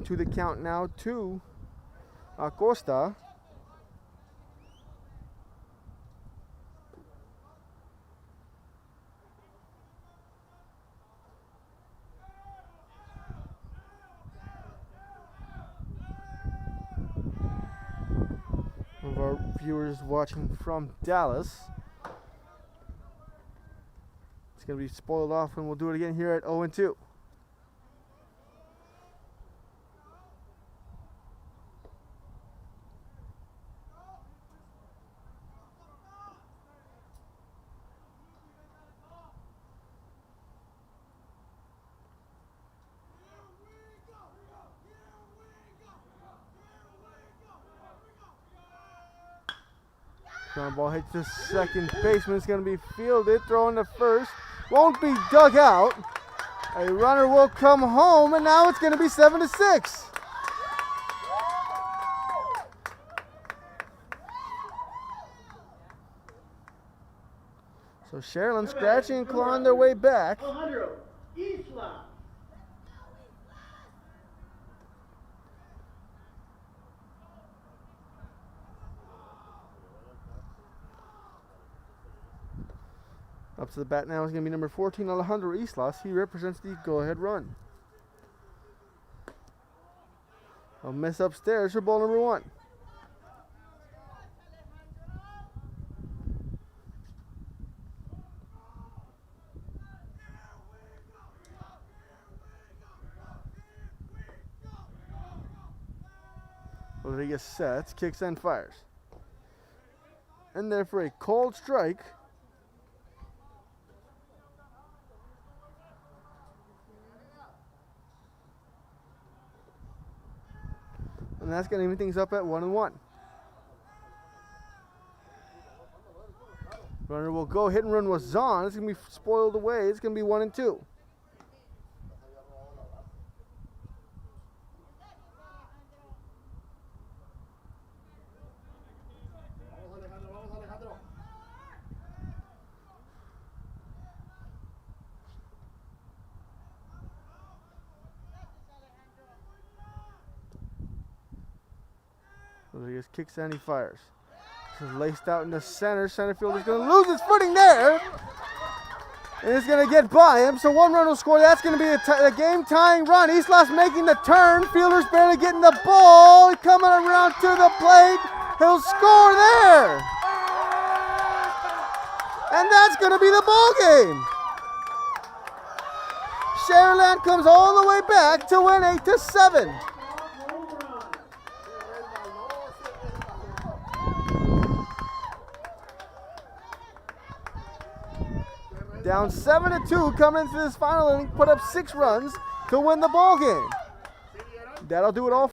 To the count now to Acosta. One of our viewers watching from Dallas. It's going to be spoiled off, and we'll do it again here at 0-2. Ground ball hits the second baseman. It's going to be fielded. Throwing to first. Won't be dug out. A runner will come home, and now it's going to be 7-6. So Sharyland scratching and clawing their way back. Alejandro Isla. Up to the bat now is going to be number 14, Alejandro Islas. He represents the go-ahead run. A miss upstairs for ball number 1. Rodriguez sets, kicks and fires. And there for a called strike. And that's going to even things up at 1-1. Runner will go. Hit and run was Zahn. It's going to be spoiled away. It's going to be 1-2. Rodriguez kicks and he fires. This is laced out in the center. Center field is going to lose his footing there. And it's going to get by him. So 1 run will score. That's going to be a game-tying run. Islas making the turn. Fielder's barely getting the ball. Coming around to the plate. He'll score there. And that's going to be the ball game. Sharyland comes all the way back to win 8-7. Down 7-2 coming into this final inning, put up 6 runs to win the ball game. That'll do it all